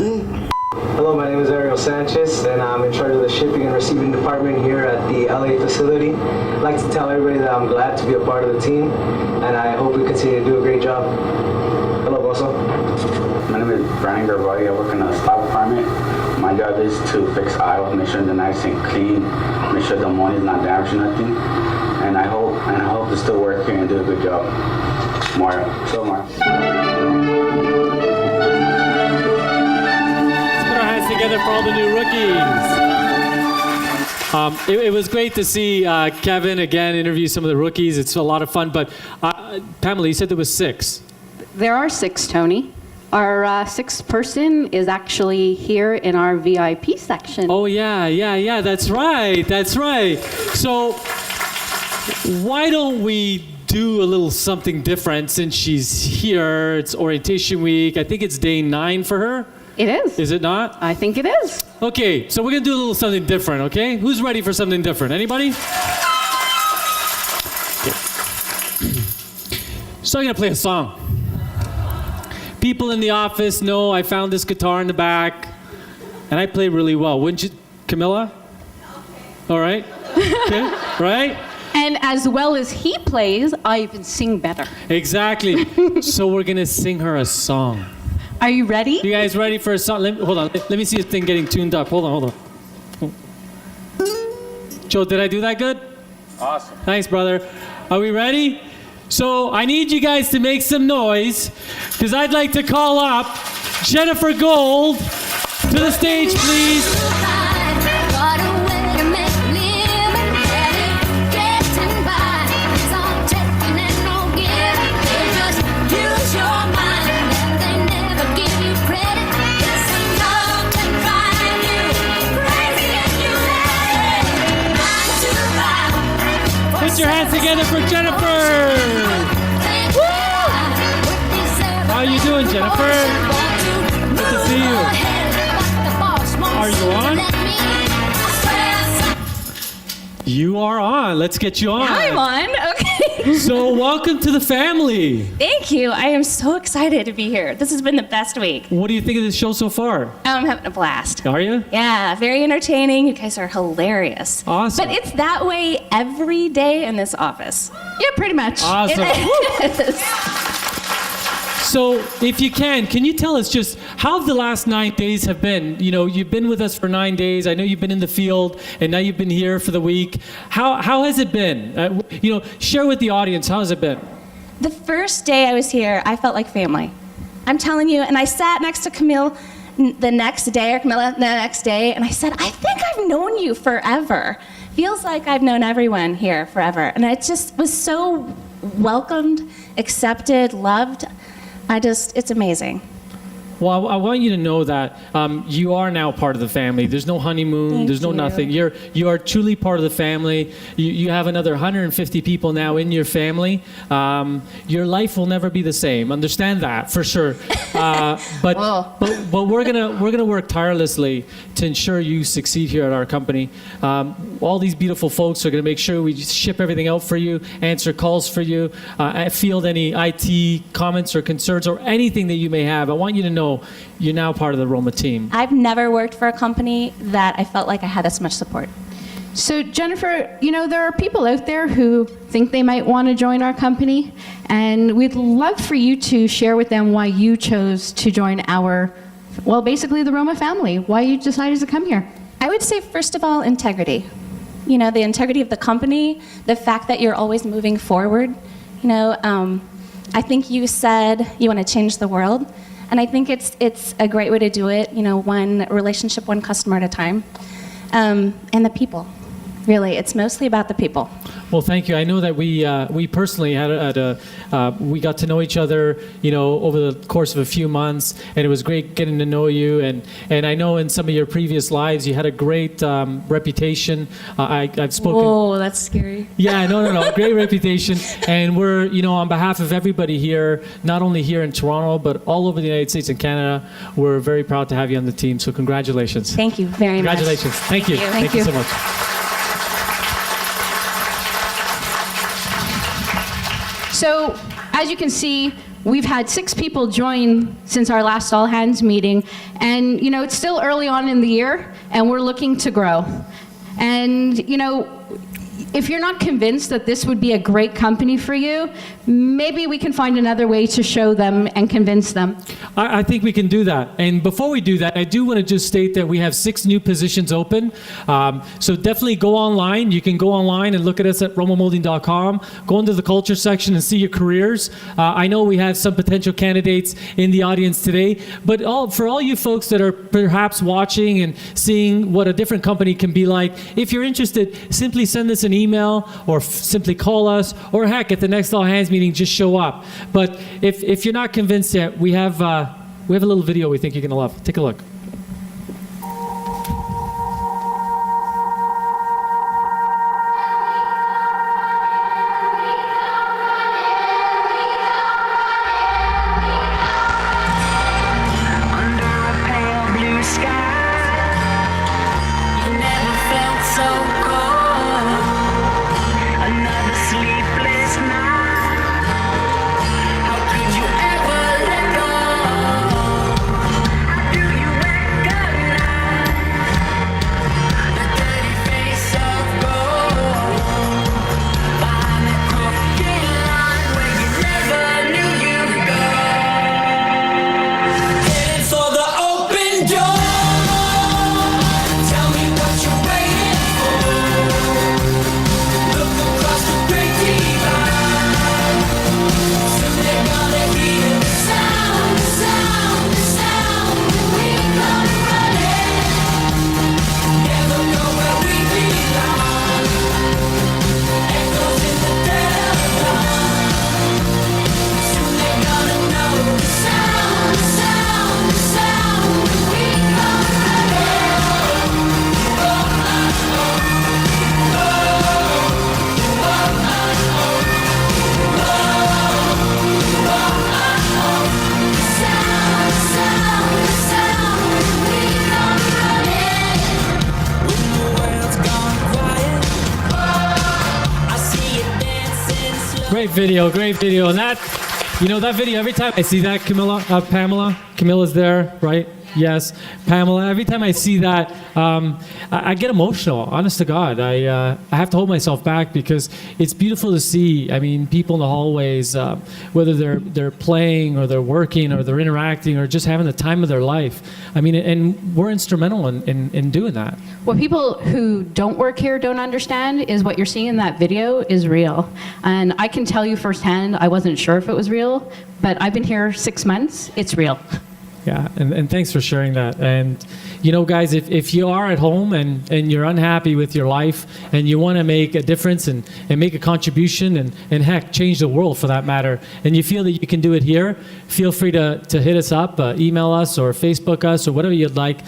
S17: Hello, my name is Ariel Sanchez, and I'm in charge of the shipping and receiving department here at the LA facility. I'd like to tell everybody that I'm glad to be a part of the team, and I hope we continue to do a great job. Hello, Bosso.
S18: My name is Brian Garbati. I work in the stock department. My job is to fix aisles, make sure they're nice and clean, make sure the money is not damaged or nothing. And I hope to still work here and do a good job. Mario. So Mario.
S1: Let's put our hands together for all the new rookies. It was great to see Kevin again interview some of the rookies. It's a lot of fun. But Pamela, you said there was 6.
S8: There are 6, Tony. Our 6th person is actually here in our VIP section.
S1: Oh, yeah. That's right. So why don't we do a little something different since she's here? It's orientation week. I think it's day 9 for her.
S8: It is.
S1: Is it not?
S8: I think it is.
S1: Okay, so we're going to do a little something different, okay? Who's ready for something different? Anybody? Okay. So I'm going to play a song. People in the office know I found this guitar in the back, and I play really well. Wouldn't you, Camilla? All right? Okay, right?
S8: And as well as he plays, I even sing better.
S1: Exactly. So we're going to sing her a song.
S8: Are you ready?
S1: You guys ready for a song? Hold on. Let me see this thing getting tuned up. Hold on. Joe, did I do that good?
S19: Awesome.
S1: Thanks, brother. Are we ready? So I need you guys to make some noise because I'd like to call up Jennifer Gold to the stage, please. Put your hands together for Jennifer. Woo! How are you doing, Jennifer? Good to see you. Are you on? You are on. Let's get you on.
S20: Now I'm on. Okay.
S1: So welcome to the family.
S20: Thank you. I am so excited to be here. This has been the best week.
S1: What do you think of the show so far?
S20: I'm having a blast.
S1: Are you?
S20: Yeah, very entertaining. You guys are hilarious.
S1: Awesome.
S20: But it's that way every day in this office.
S8: Yeah, pretty much.
S1: Awesome.
S20: It is.
S1: So, if you can you tell us just how the last 9 days have been? You know, you've been with us for 9 days. I know you've been in the field, and now you've been here for the week. How has it been? Share with the audience, how has it been?
S20: The first day I was here, I felt like family. I'm telling you, and I sat next to Camilla the next day, and I said, I think I've known you forever. Feels like I've known everyone here forever. And I just was so welcomed, accepted, loved. It's amazing.
S1: Well, I want you to know that you are now part of the family. There's no honeymoon. There's no nothing. You are truly part of the family. You have another 150 people now in your family. Your life will never be the same. Understand that for sure. But we're gonna work tirelessly to ensure you succeed here at our company. All these beautiful folks are gonna make sure we ship everything out for you, answer calls for you, field any IT comments or concerns or anything that you may have. I want you to know you're now part of the Roma team.
S20: I've never worked for a company that I felt like I had this much support.
S8: So Jennifer, there are people out there who think they might want to join our company, and we'd love for you to share with them why you chose to join basically the Roma family, why you decided to come here.
S20: I would say, first of all, integrity. The integrity of the company, the fact that you're always moving forward. I think you said you want to change the world, and I think it's a great way to do it, one relationship, one customer at a time. And the people. Really, it's mostly about the people.
S1: Well, thank you. I know that we personally we got to know each other, over the course of a few months, and it was great getting to know you. And I know in some of your previous lives you had a great reputation. I've spoken.
S20: Whoa, that's scary.
S1: Yeah, no, great reputation. And we're, on behalf of everybody here, not only here in Toronto, but all over the United States and Canada, we're very proud to have you on the team. So congratulations.
S20: Thank you very much.
S1: Congratulations. Thank you. Thank you so much.
S8: So, as you can see, we've had 6 people join since our last all hands meeting, and it's still early on in the year, and we're looking to grow. And if you're not convinced that this would be a great company for you, maybe we can find another way to show them and convince them.
S1: I think we can do that. And before we do that, I do want to just state that we have 6 new positions open. So definitely go online. You can go online and look at us at romamoulding.com. Go into the culture section and see your careers. I know we have some potential candidates in the audience today, but for all you folks that are perhaps watching and seeing what a different company can be like, if you're interested, simply send us an email or simply call us, or heck, at the next all hands meeting, just show up. But if you're not convinced yet, we have a little video we think you're gonna love. Take a look.
S21: How could you ever let go?
S1: video, great video. And that, you know, that video, every time I see that, Camilla's there, right? Yes, Pamela. Every time I see that, I get emotional. Honest to God, I have to hold myself back because it's beautiful to see. I mean, people in the hallways, whether they're playing or they're working or they're interacting or just having the time of their life. I mean, and we're instrumental in doing that.
S8: What people who don't work here don't understand is what you're seeing in that video is real. And I can tell you firsthand, I wasn't sure if it was real, but I've been here 6 months. It's real.
S1: Yeah, and thanks for sharing that. And, you know, guys, if you are at home and you're unhappy with your life and you want to make a difference and make a contribution and heck, change the world for that matter, and you feel that you can do it here, feel free to hit us up, email us or Facebook us or whatever you'd like.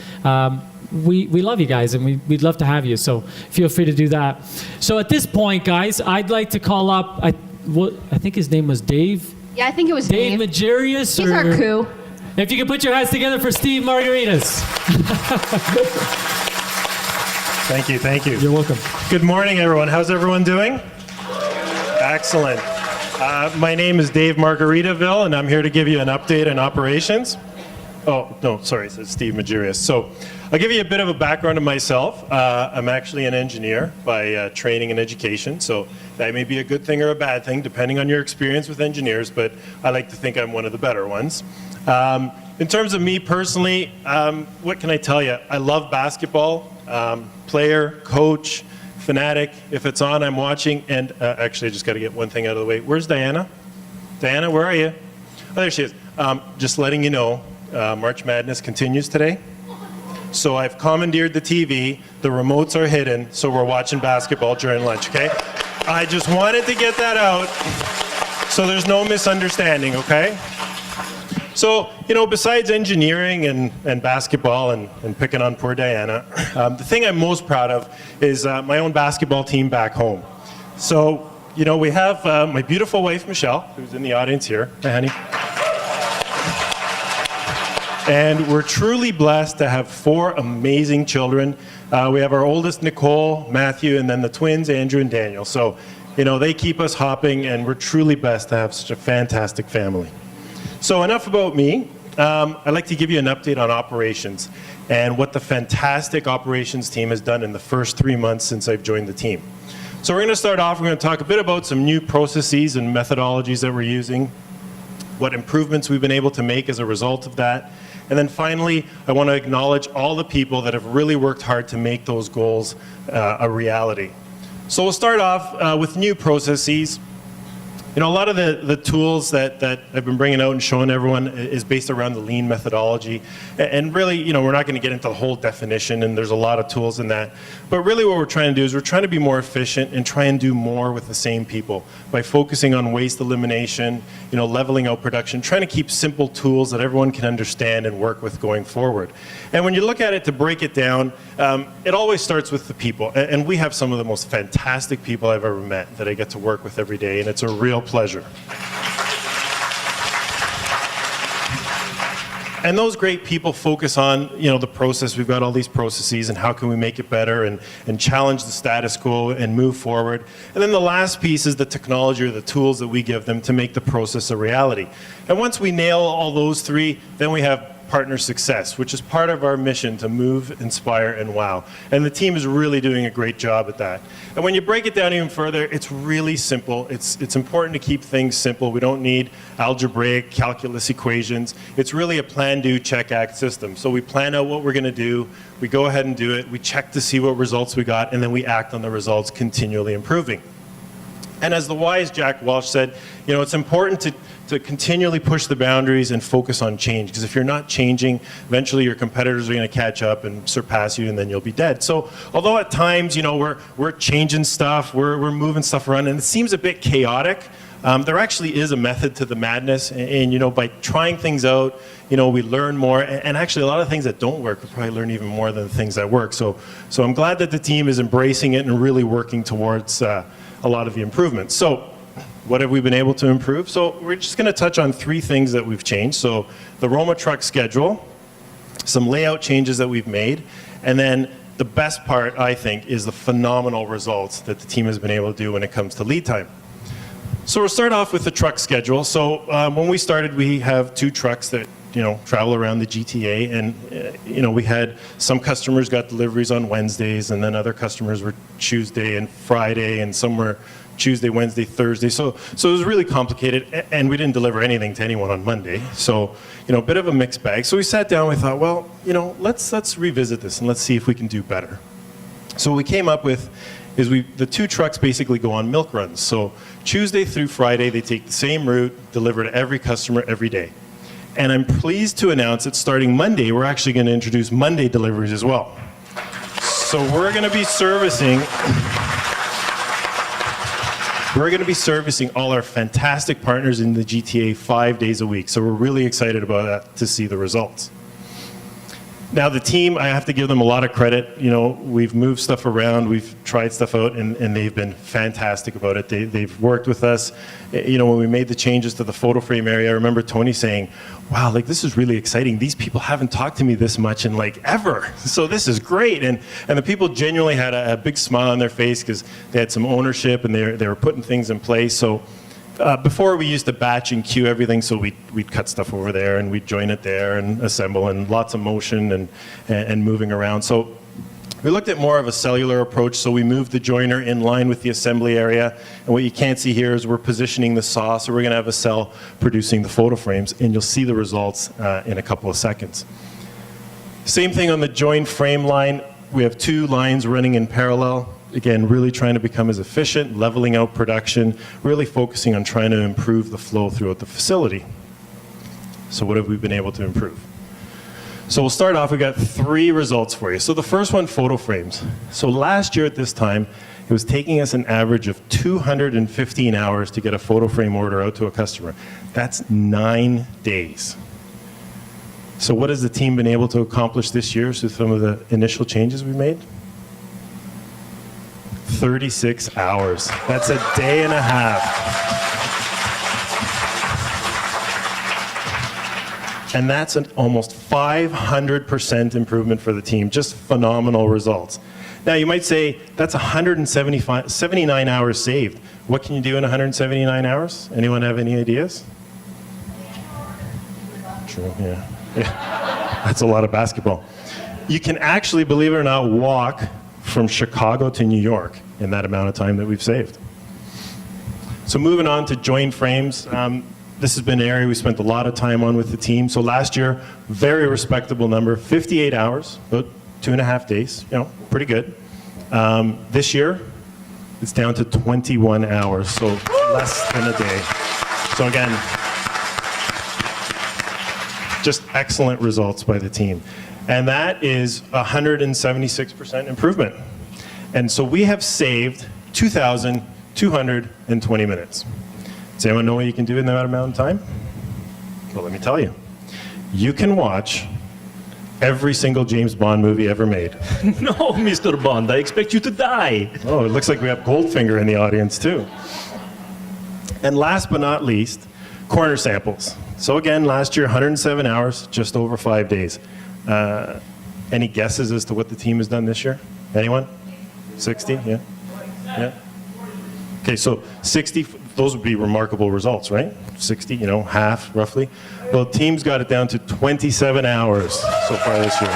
S1: We love you guys and we'd love to have you, so feel free to do that. So at this point, guys, I'd like to call up, I think his name was Dave?
S8: Yeah, I think it was Dave.
S1: Dave Magarius?
S8: He's our coup.
S1: If you could put your hands together for Steve Margaritas.
S19: Thank you, thank you.
S1: You're welcome.
S19: Good morning, everyone. How's everyone doing? Excellent. My name is Dave Margaritaville, and I'm here to give you an update on operations. Oh, no, sorry, it says Steve Magarius. So I'll give you a bit of a background of myself. I'm actually an engineer by training and education, so that may be a good thing or a bad thing, depending on your experience with engineers, but I like to think I'm one of the better ones. In terms of me personally, what can I tell you? I love basketball, player, coach, fanatic. If it's on, I'm watching. And actually, I just got to get one thing out of the way. Where's Diana? Diana, where are you? Oh, there she is. Just letting you know, March Madness continues today. So I've commandeered the TV. The remotes are hidden, so we're watching basketball during lunch, okay? I just wanted to get that out so there's no misunderstanding, okay? So, you know, besides engineering and basketball and picking on poor Diana, the thing I'm most proud of is my own basketball team back home. So, you know, we have my beautiful wife, Michelle, who's in the audience here. Hi, honey. And we're truly blessed to have 4 amazing children. We have our oldest, Nicole, Matthew, and then the twins, Andrew and Daniel. So, you know, they keep us hopping, and we're truly blessed to have such a fantastic family. So enough about me. I'd like to give you an update on operations and what the fantastic operations team has done in the first 3 months since I've joined the team. So we're going to start off, we're going to talk a bit about some new processes and methodologies that we're using, what improvements we've been able to make as a result of that. And then finally, I want to acknowledge all the people that have really worked hard to make those goals a reality. So we'll start off with new processes. You know, a lot of the tools that I've been bringing out and showing everyone is based around the lean methodology. And really, you know, we're not going to get into the whole definition, and there's a lot of tools in that. But really what we're trying to do is we're trying to be more efficient and try and do more with the same people by focusing on waste elimination, you know, leveling out production, trying to keep simple tools that everyone can understand and work with going forward. And when you look at it, to break it down, it always starts with the people. And we have some of the most fantastic people I've ever met that I get to work with every day, and it's a real pleasure. And those great people focus on, you know, the process. We've got all these processes and how can we make it better and challenge the status quo and move forward. And then the last piece is the technology or the tools that we give them to make the process a reality. And once we nail all those 3, then we have partner success, which is part of our mission to move, inspire, and wow. And the team is really doing a great job at that. And when you break it down even further, it's really simple. It's important to keep things simple. We don't need algebraic calculus equations. It's really a plan, do, check, act system. So we plan out what we're going to do, we go ahead and do it, we check to see what results we got, and then we act on the results, continually improving. And as the wise Jack Welch said, you know, it's important to continually push the boundaries and focus on change, because if you're not changing, eventually your competitors are going to catch up and surpass you, and then you'll be dead. So although at times, you know, we're changing stuff, we're moving stuff around, and it seems a bit chaotic, there actually is a method to the madness, and you know, by trying things out, you know, we learn more, and actually a lot of things that don't work, we probably learn even more than the things that work. So I'm glad that the team is embracing it and really working towards a lot of the improvements. So what have we been able to improve? So we're just going to touch on 3 things that we've changed. So the Roma truck schedule, some layout changes that we've made, and then the best part, I think, is the phenomenal results that the team has been able to do when it comes to lead time. So we'll start off with the truck schedule. So when we started, we have 2 trucks that travel around the GTA, and we had some customers got deliveries on Wednesdays, and then other customers were Tuesday and Friday, and some were Tuesday, Wednesday, Thursday. So it was really complicated, and we didn't deliver anything to anyone on Monday. So a bit of a mixed bag. So we sat down, we thought, well, let's revisit this and let's see if we can do better. So what we came up with is the 2 trucks basically go on milk runs. So Tuesday through Friday, they take the same route, deliver to every customer every day. And I'm pleased to announce that starting Monday, we're actually going to introduce Monday deliveries as well. So we're going to be servicing all our fantastic partners in the GTA 5 days a week. So we're really excited about that to see the results. Now the team, I have to give them a lot of credit. We've moved stuff around, we've tried stuff out, and they've been fantastic about it. They've worked with us. When we made the changes to the photo frame area, I remember Tony saying, wow, this is really exciting. These people haven't talked to me this much in ever. So this is great. And the people genuinely had a big smile on their face because they had some ownership and they were putting things in place. So before we used to batch and queue everything, so we'd cut stuff over there and we'd join it there and assemble, and lots of motion and moving around. So we looked at more of a cellular approach, so we moved the joiner in line with the assembly area. And what you can't see here is we're positioning the saw, so we're going to have a cell producing the photo frames, and you'll see the results in a couple of seconds. Same thing on the joined frame line. We have 2 lines running in parallel. Again, really trying to become as efficient, leveling out production, really focusing on trying to improve the flow throughout the facility. So what have we been able to improve? So we'll start off, we've got 3 results for you. So the first one, photo frames. So last year at this time, it was taking us an average of 215 hours to get a photo frame order out to a customer. That's 9 days. So what has the team been able to accomplish this year with some of the initial changes we made? 36 hours. That's a day and a half. And that's an almost 500% improvement for the team. Just phenomenal results. Now you might say, that's 79 hours saved. What can you do in 179 hours? Anyone have any ideas? True, yeah. That's a lot of basketball. You can actually, believe it or not, walk from Chicago to New York in that amount of time that we've saved. So moving on to joined frames. This has been an area we spent a lot of time on with the team. So last year, very respectable number, 58 hours, about 2.5 days, pretty good. This year, it's down to 21 hours, so less than a day. So again, just excellent results by the team. And that is 176% improvement. And so we have saved 2,220 minutes. Does anyone know what you can do in that amount of time? Well, let me tell you. You can watch every single James Bond movie ever made.
S21: No, Mr. Bond, I expect you to die.
S19: Oh, it looks like we have Goldfinger in the audience too. And last but not least, corner samples. So again, last year, 107 hours, just over 5 days. Any guesses as to what the team has done this year? Anyone? 60? Yeah? Yeah? Okay, so 60, those would be remarkable results, right? 60, half roughly. Well, the team's got it down to 27 hours so far this year.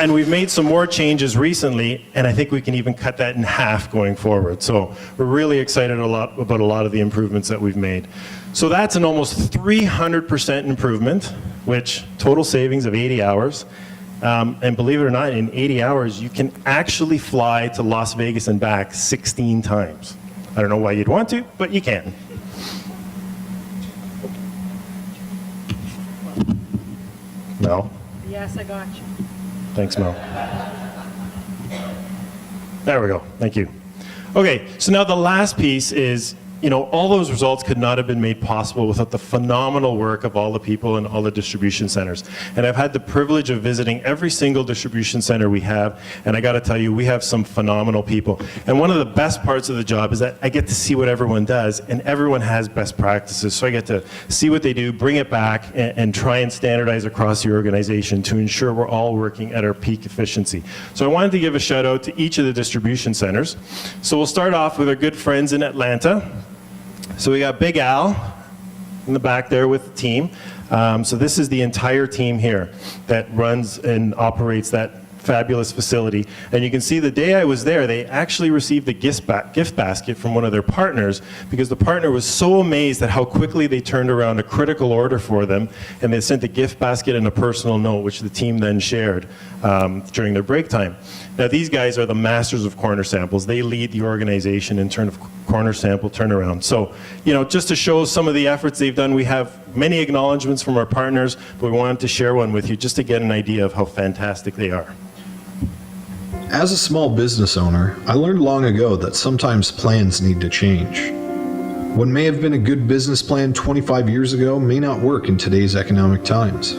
S19: And we've made some more changes recently, and I think we can even cut that in half going forward. So we're really excited about a lot of the improvements that we've made. So that's an almost 300% improvement, which total savings of 80 hours. And believe it or not, in 80 hours, you can actually fly to Las Vegas and back 16 times. I don't know why you'd want to, but you can. Mel?
S7: Yes, I got you.
S19: Thanks, Mel. There we go. Thank you. Okay, so now the last piece is, all those results could not have been made possible without the phenomenal work of all the people in all the distribution centers. And I've had the privilege of visiting every single distribution center we have, and I got to tell you, we have some phenomenal people. And one of the best parts of the job is that I get to see what everyone does, and everyone has best practices. So I get to see what they do, bring it back, and try and standardize across the organization to ensure we're all working at our peak efficiency. So I wanted to give a shout out to each of the distribution centers. So we'll start off with our good friends in Atlanta. So we got Big Al in the back there with the team. So this is the entire team here that runs and operates that fabulous facility. And you can see the day I was there, they actually received a gift basket from one of their partners, because the partner was so amazed at how quickly they turned around a critical order for them, and they sent a gift basket and a personal note, which the team then shared during their break time. Now these guys are the masters of corner samples. They lead the organization in terms of corner sample turnaround. So, just to show some of the efforts they've done, we have many acknowledgements from our partners, but we wanted to share one with you just to get an idea of how fantastic they are.
S13: As a small business owner, I learned long ago that sometimes plans need to change. What may have been a good business plan 25 years ago may not work in today's economic times.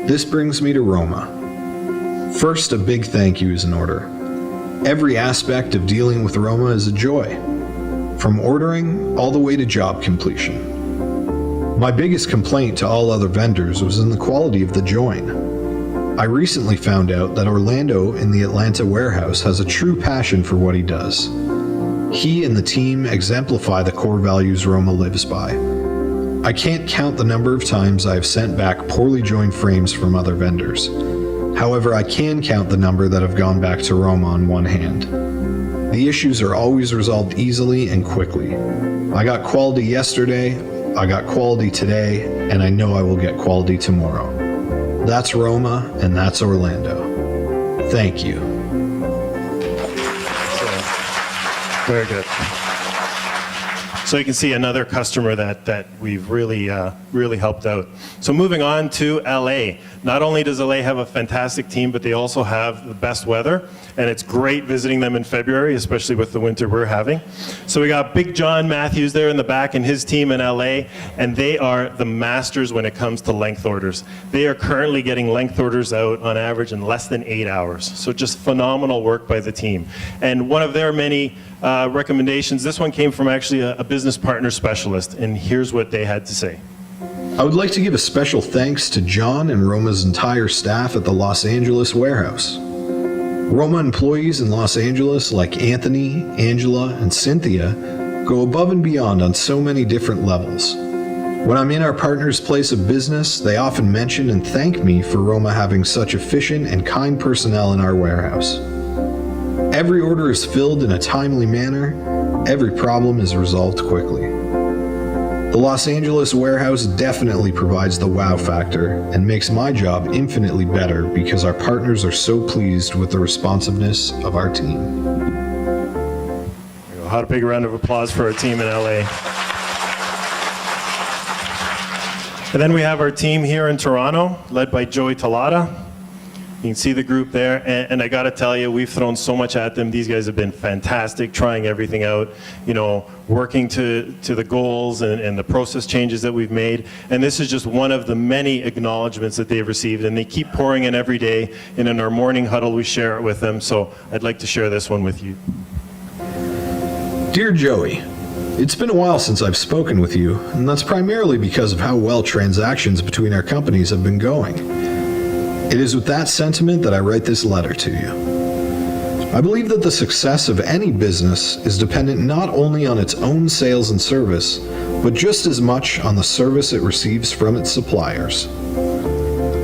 S13: This brings me to Roma. First, a big thank you is in order. Every aspect of dealing with Roma is a joy, from ordering all the way to job completion. My biggest complaint to all other vendors was in the quality of the join. I recently found out that Orlando in the Atlanta warehouse has a true passion for what he does. He and the team exemplify the core values Roma lives by. I can't count the number of times I have sent back poorly joined frames from other vendors. However, I can count the number that have gone back to Roma on one hand. The issues are always resolved easily and quickly. I got quality yesterday, I got quality today, and I know I will get quality tomorrow. That's Roma, and that's Orlando. Thank you.
S19: Very good. So you can see another customer that we've really helped out. So moving on to LA. Not only does LA have a fantastic team, but they also have the best weather, and it's great visiting them in February, especially with the winter we're having. So we got Big John Matthews there in the back and his team in LA, and they are the masters when it comes to length orders. They are currently getting length orders out on average in less than 8 hours. So just phenomenal work by the team. And one of their many recommendations, this one came from actually a business partner specialist, and here's what they had to say.
S13: I would like to give a special thanks to John and Roma's entire staff at the Los Angeles warehouse. Roma employees in Los Angeles like Anthony, Angela, and Cynthia go above and beyond on so many different levels. When I'm in our partners' place of business, they often mention and thank me for Roma having such efficient and kind personnel in our warehouse. Every order is filled in a timely manner. Every problem is resolved quickly. The Los Angeles warehouse definitely provides the wow factor and makes my job infinitely better because our partners are so pleased with the responsiveness of our team.
S19: How a big round of applause for our team in LA. And then we have our team here in Toronto, led by Joey Talata. You can see the group there, and I gotta tell you, we've thrown so much at them. These guys have been fantastic, trying everything out, working to the goals and the process changes that we've made. And this is just one of the many acknowledgements that they've received, and they keep pouring in every day, and in our morning huddle, we share it with them. So I'd like to share this one with you.
S13: Dear Joey, it's been a while since I've spoken with you, and that's primarily because of how well transactions between our companies have been going. It is with that sentiment that I write this letter to you. I believe that the success of any business is dependent not only on its own sales and service, but just as much on the service it receives from its suppliers.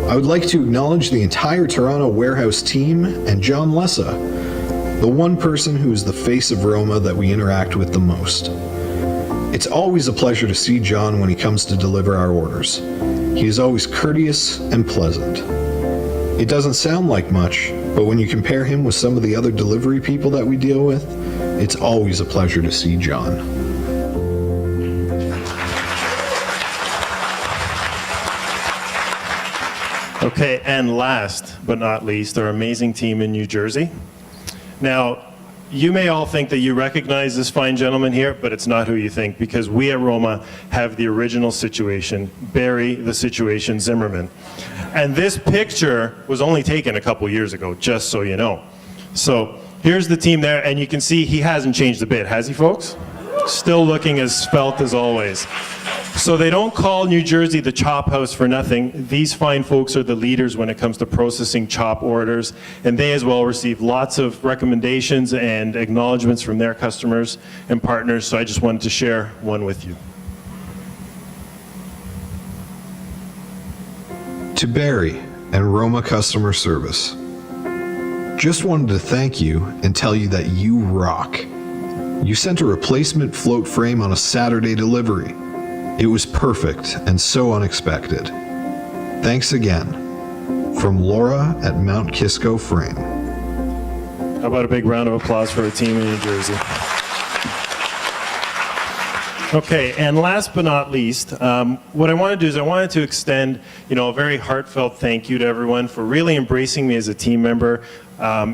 S13: I would like to acknowledge the entire Toronto warehouse team and John Lessa, the one person who is the face of Roma that we interact with the most. It's always a pleasure to see John when he comes to deliver our orders. He is always courteous and pleasant. It doesn't sound like much, but when you compare him with some of the other delivery people that we deal with, it's always a pleasure to see John.
S19: Okay, and last but not least, our amazing team in New Jersey. Now, you may all think that you recognize this fine gentleman here, but it's not who you think, because we at Roma have the original situation, Barry the Situation Zimmerman. And this picture was only taken a couple years ago, just so you know. So here's the team there, and you can see he hasn't changed a bit, has he, folks? Still looking as svelte as always. So they don't call New Jersey the chop house for nothing. These fine folks are the leaders when it comes to processing chop orders, and they as well receive lots of recommendations and acknowledgments from their customers and partners, so I just wanted to share one with you.
S13: To Barry and Roma Customer Service, just wanted to thank you and tell you that you rock. You sent a replacement float frame on a Saturday delivery. It was perfect and so unexpected. Thanks again. From Laura at Mount Kisco Frame.
S19: How about a big round of applause for a team in New Jersey? Okay, and last but not least, what I want to do is I wanted to extend, a very heartfelt thank you to everyone for really embracing me as a team member.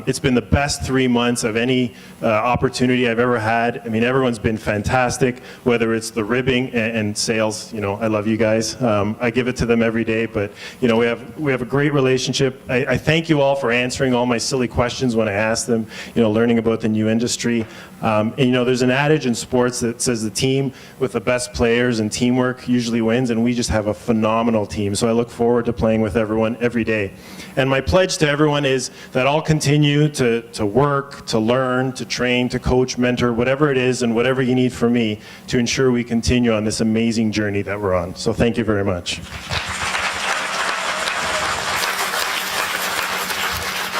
S19: It's been the best 3 months of any opportunity I've ever had. I mean, everyone's been fantastic, whether it's the ribbing and sales. I love you guys. I give it to them every day, but we have a great relationship. I thank you all for answering all my silly questions when I ask them, learning about the new industry. And there's an adage in sports that says the team with the best players and teamwork usually wins, and we just have a phenomenal team. So I look forward to playing with everyone every day. And my pledge to everyone is that I'll continue to work, to learn, to train, to coach, mentor, whatever it is and whatever you need from me to ensure we continue on this amazing journey that we're on. So thank you very much.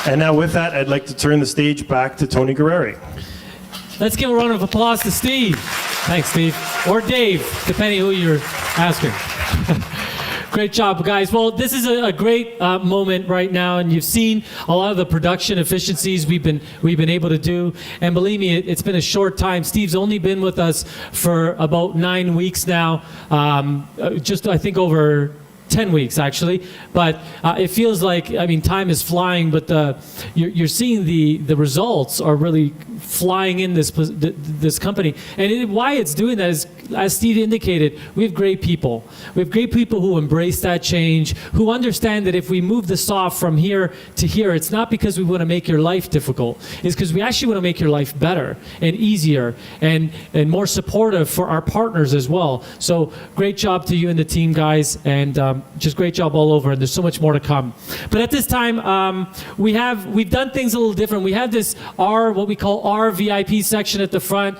S19: And now with that, I'd like to turn the stage back to Tony Guerreri.
S1: Let's give a round of applause to Steve. Thanks, Steve. Or Dave, depending who you're asking. Great job, guys. Well, this is a great moment right now, and you've seen a lot of the production efficiencies we've been able to do. And believe me, it's been a short time. Steve's only been with us for about 9 weeks now. Just I think over 10 weeks actually, but it feels like, time is flying, but you're seeing the results are really flying in this company. And why it's doing that is, as Steve indicated, we have great people. We have great people who embrace that change, who understand that if we move the saw from here to here, it's not because we want to make your life difficult. It's because we actually want to make your life better and easier and more supportive for our partners as well. So great job to you and the team, guys, and just great job all over, and there's so much more to come. But at this time, we've done things a little different. We have this what we call our VIP section at the front.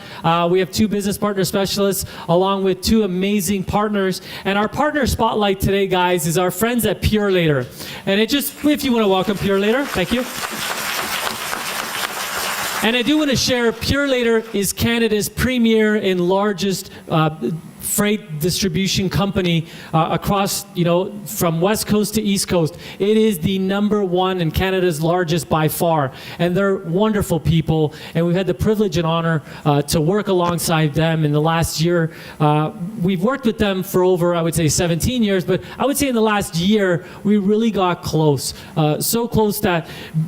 S1: We have 2 business partner specialists along with 2 amazing partners. And our partner spotlight today, guys, is our friends at Pure Later. And if you want to welcome Pure Later, thank you. And I do want to share, Pure Later is Canada's premier and largest freight distribution company across, from West Coast to East Coast. It is the #1 and Canada's largest by far. And they're wonderful people. And we've had the privilege and honor to work alongside them in the last year. We've worked with them for over, I would say, 17 years. But I would say in the last year, we really got close. So close that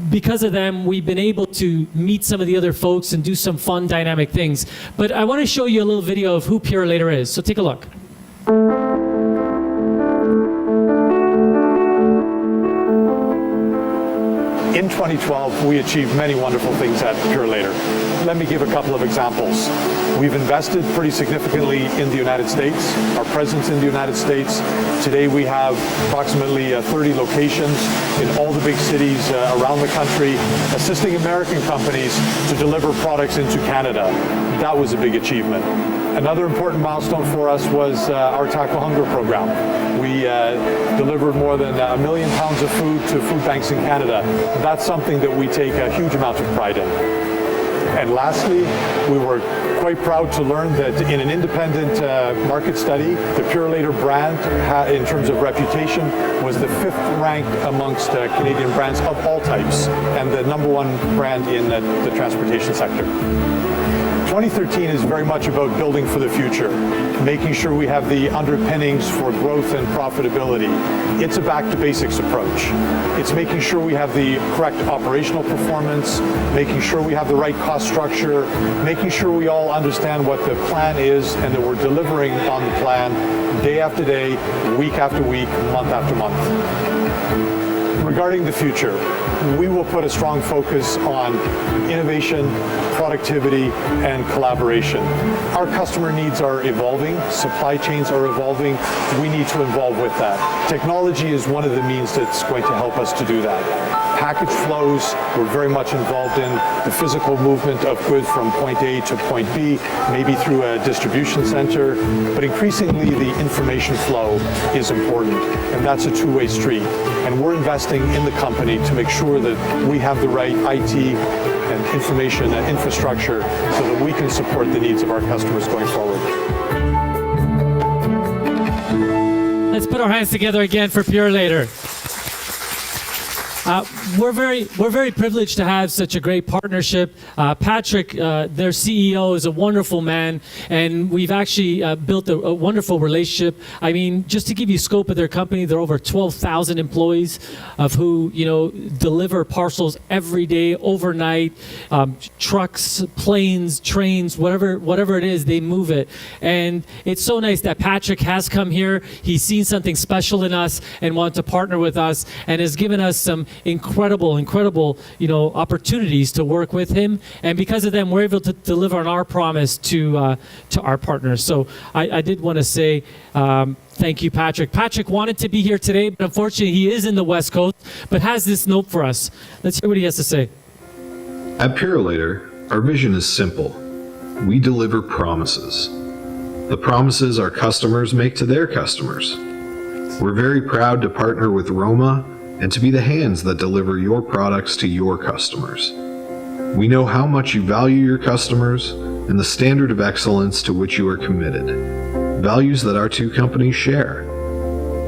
S1: because of them, we've been able to meet some of the other folks and do some fun, dynamic things. But I want to show you a little video of who Pure Later is. So take a look.
S3: In 2012, we achieved many wonderful things at Pure Later. Let me give a couple of examples. We've invested pretty significantly in the United States, our presence in the United States. Today we have approximately 30 locations in all the big cities around the country, assisting American companies to deliver products into Canada. That was a big achievement. Another important milestone for us was our Tackle Hunger program. We delivered more than 1 million pounds of food to food banks in Canada. That's something that we take a huge amount of pride in. And lastly, we were quite proud to learn that in an independent market study, the Pure Later brand, in terms of reputation, was the 5th ranked amongst Canadian brands of all types, and the #1 brand in the transportation sector. 2013 is very much about building for the future, making sure we have the underpinnings for growth and profitability. It's a back to basics approach. It's making sure we have the correct operational performance, making sure we have the right cost structure, making sure we all understand what the plan is and that we're delivering on the plan day after day, week after week, month after month. Regarding the future, we will put a strong focus on innovation, productivity, and collaboration. Our customer needs are evolving, supply chains are evolving, we need to evolve with that. Technology is one of the means that's going to help us to do that. Package flows, we're very much involved in the physical movement of goods from point A to point B, maybe through a distribution center, but increasingly the information flow is important, and that's a two-way street. And we're investing in the company to make sure that we have the right IT and information and infrastructure so that we can support the needs of our customers going forward.
S1: Let's put our hands together again for Pure Later. We're very privileged to have such a great partnership. Patrick, their CEO, is a wonderful man, and we've actually built a wonderful relationship. I mean, just to give you scope of their company, there are over 12,000 employees, of who deliver parcels every day, overnight, trucks, planes, trains, whatever it is, they move it. And it's so nice that Patrick has come here. He's seen something special in us and wanted to partner with us, and has given us some incredible opportunities to work with him, and because of them we're able to deliver on our promise to our partners. So I did want to say thank you, Patrick. Patrick wanted to be here today, but unfortunately he is in the West Coast, but has this note for us. Let's hear what he has to say.
S13: At Purolator, our vision is simple. We deliver promises. The promises our customers make to their customers. We're very proud to partner with Roma and to be the hands that deliver your products to your customers. We know how much you value your customers and the standard of excellence to which you are committed, values that our two companies share.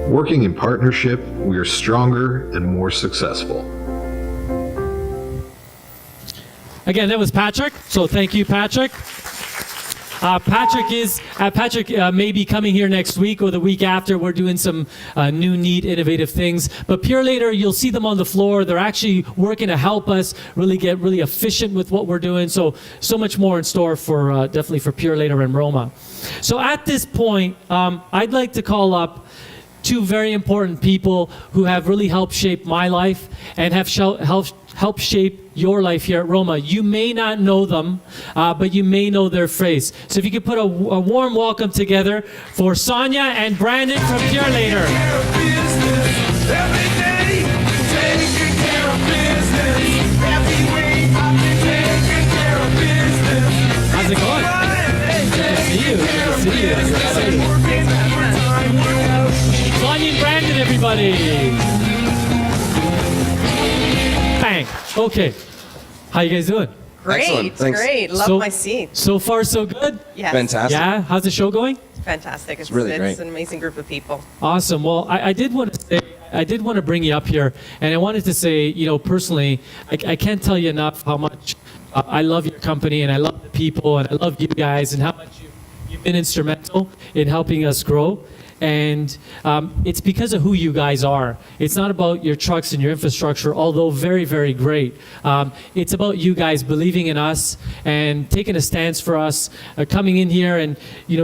S13: Working in partnership, we are stronger and more successful.
S1: Again, that was Patrick, so thank you, Patrick. Patrick may be coming here next week or the week after. We're doing some new, neat, innovative things. But Pure Later, you'll see them on the floor. They're actually working to help us really get really efficient with what we're doing. So much more in store for definitely for Pure Later and Roma. So at this point, I'd like to call up two very important people who have really helped shape my life and have helped shape your life here at Roma. You may not know them, but you may know their face. So if you could put a warm welcome together for Sonia and Brandon from Pure Later. How's it going? Good to see you. Good to see you. Good to see you. Sonia and Brandon, everybody. Bang. Okay. How you guys doing?
S4: Great, great. Love my seat.
S1: So far, so good?
S4: Yes. Fantastic.
S1: Yeah? How's the show going?
S4: Fantastic. It's
S1: really great.
S4: It's an amazing group of people.
S1: Awesome. Well, I did want to bring you up here, and I wanted to say, personally, I can't tell you enough how much I love your company, and I love the people, and I love you guys, and how much you've been instrumental in helping us grow. And it's because of who you guys are. It's not about your trucks and your infrastructure, although very, very great. It's about you guys believing in us and taking a stance for us, coming in here and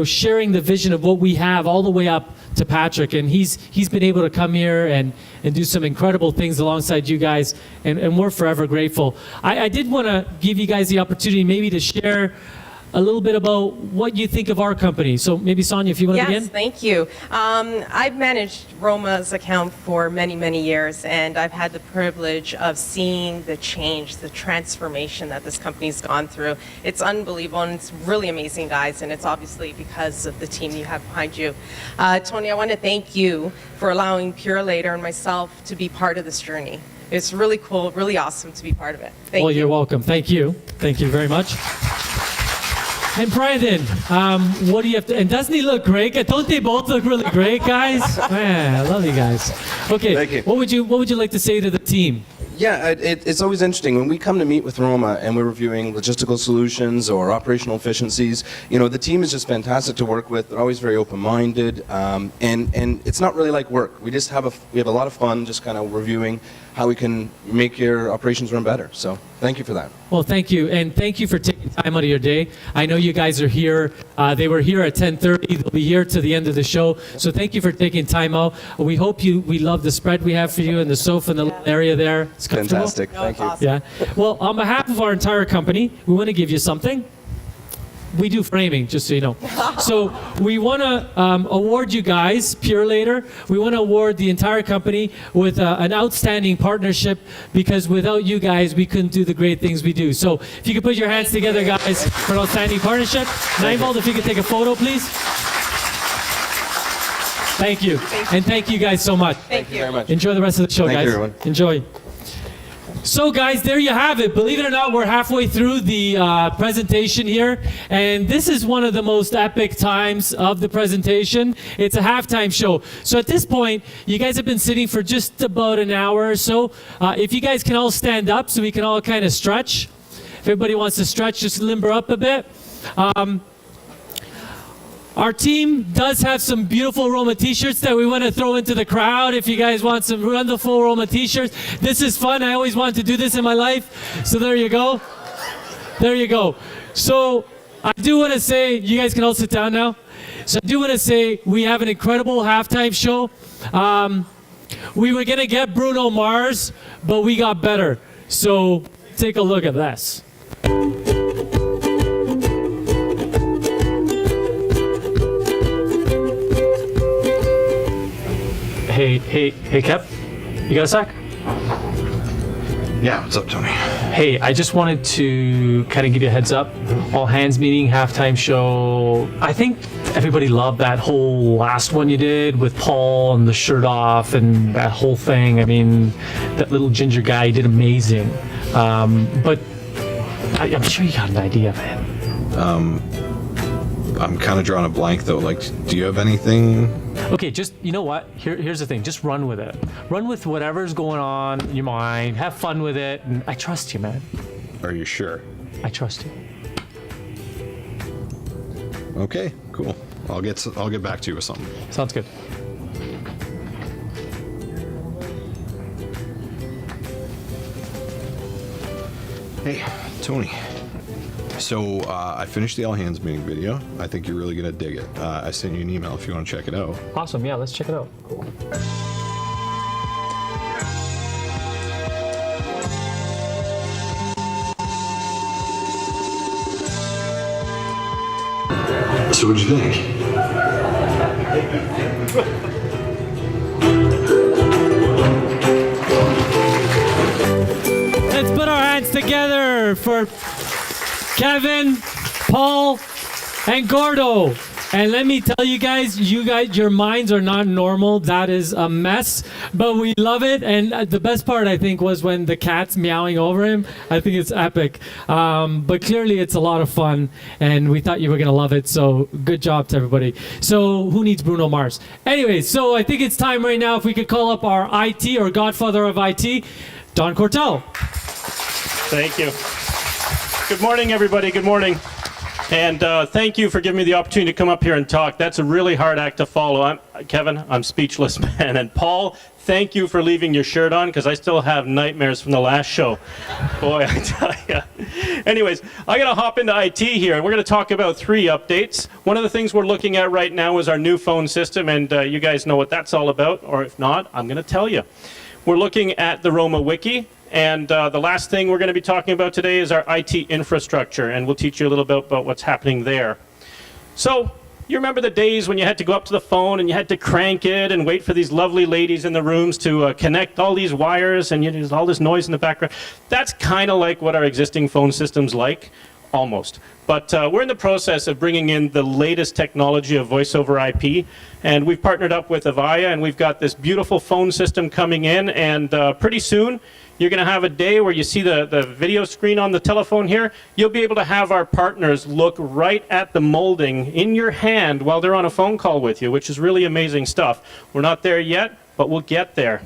S1: sharing the vision of what we have all the way up to Patrick. And he's been able to come here and do some incredible things alongside you guys, and we're forever grateful. I did want to give you guys the opportunity maybe to share a little bit about what you think of our company. So maybe Sonia, if you want to begin.
S4: Yes, thank you. I've managed Roma's account for many, many years, and I've had the privilege of seeing the change, the transformation that this company's gone through. It's unbelievable, and it's really amazing, guys, and it's obviously because of the team you have behind you. Tony, I want to thank you for allowing Pure Later and myself to be part of this journey. It's really cool, really awesome to be part of it. Thank you.
S1: Well, you're welcome. Thank you. Thank you very much. And Brandon, what do you have to, and doesn't he look great? Don't they both look really great, guys? Man, I love you guys. Okay, thank you. What would you like to say to the team?
S5: Yeah, it's always interesting when we come to meet with Roma and we're reviewing logistical solutions or operational efficiencies. You know, the team is just fantastic to work with. They're always very open-minded, and it's not really like work. We just have a lot of fun just kind of reviewing how we can make your operations run better. So thank you for that.
S1: Well, thank you, and thank you for taking time out of your day. I know you guys are here. They were here at 10:30. They'll be here to the end of the show. So thank you for taking time out. We hope we love the spread we have for you and the sofa in the little area there. It's comfortable.
S5: Fantastic. Thank you.
S1: Yeah. Well, on behalf of our entire company, we want to give you something. We do framing, just so you know. So we want to award you guys, Purelator. We want to award the entire company with an outstanding partnership, because without you guys, we couldn't do the great things we do. So if you could put your hands together, guys, for an outstanding partnership. Neinvold, if you could take a photo, please. Thank you. And thank you guys so much.
S5: Thank you very much.
S1: Enjoy the rest of the show,
S5: Thank
S1: guys.
S5: you, everyone.
S1: Enjoy. So guys, there you have it. Believe it or not, we're halfway through the presentation here, and this is one of the most epic times of the presentation. It's a halftime show. So at this point, you guys have been sitting for just about an hour or so. If you guys can all stand up so we can all kind of stretch. If everybody wants to stretch, just limber up a bit. Our team does have some beautiful Roma t-shirts that we want to throw into the crowd. If you guys want some wonderful Roma t-shirts, this is fun. I always wanted to do this in my life. So there you go. There you go. So I do want to say, you guys can all sit down now. So I do want to say we have an incredible halftime show. We were going to get Bruno Mars, but we got better. So take a look at this. Hey, Kev, you got a sec?
S13: Yeah, what's up, Tony?
S1: Hey, I just wanted to kind of give you a heads up. All hands meeting, halftime show. I think everybody loved that whole last one you did with Paul and the shirt off and that whole thing. I mean, that little ginger guy did amazing. But I'm sure you got an idea of it.
S13: I'm kind of drawing a blank though. Like, do you have anything?
S1: Okay, just, you know what? Here's the thing. Just run with it. Run with whatever's going on in your mind. Have fun with it. And I trust you, man.
S13: Are you sure?
S1: I trust you.
S13: Okay, cool. I'll get back to you with something.
S1: Sounds good.
S13: Hey, Tony. So I finished the all hands meeting video. I think you're really gonna dig it. I sent you an email if you want to check it out.
S1: Awesome. Yeah, let's check it out. Cool.
S13: So what'd you think?
S1: Let's put our hands together for Kevin, Paul, and Gordo. And let me tell you guys, your minds are not normal. That is a mess, but we love it. And the best part, I think, was when the cat's meowing over him. I think it's epic. But clearly, it's a lot of fun, and we thought you were going to love it. So good job to everybody. So who needs Bruno Mars? Anyway, so I think it's time right now if we could call up our IT, or godfather of IT, Don Cortell.
S21: Thank you. Good morning, everybody. Good morning. And thank you for giving me the opportunity to come up here and talk. That's a really hard act to follow. Kevin, I'm speechless, man. And Paul, thank you for leaving your shirt on, because I still have nightmares from the last show. Boy, I tell you. Anyways, I got to hop into IT here, and we're going to talk about 3 updates. One of the things we're looking at right now is our new phone system, and you guys know what that's all about, or if not, I'm going to tell you. We're looking at the Roma Wiki. And the last thing we're going to be talking about today is our IT infrastructure, and we'll teach you a little bit about what's happening there. So, you remember the days when you had to go up to the phone and you had to crank it and wait for these lovely ladies in the rooms to connect all these wires, and there's all this noise in the background? That's kind of like what our existing phone system's like, almost. But we're in the process of bringing in the latest technology of voice over IP, and we've partnered up with Avaya, and we've got this beautiful phone system coming in, and pretty soon, you're going to have a day where you see the video screen on the telephone here. You'll be able to have our partners look right at the molding in your hand while they're on a phone call with you, which is really amazing stuff. We're not there yet, but we'll get there.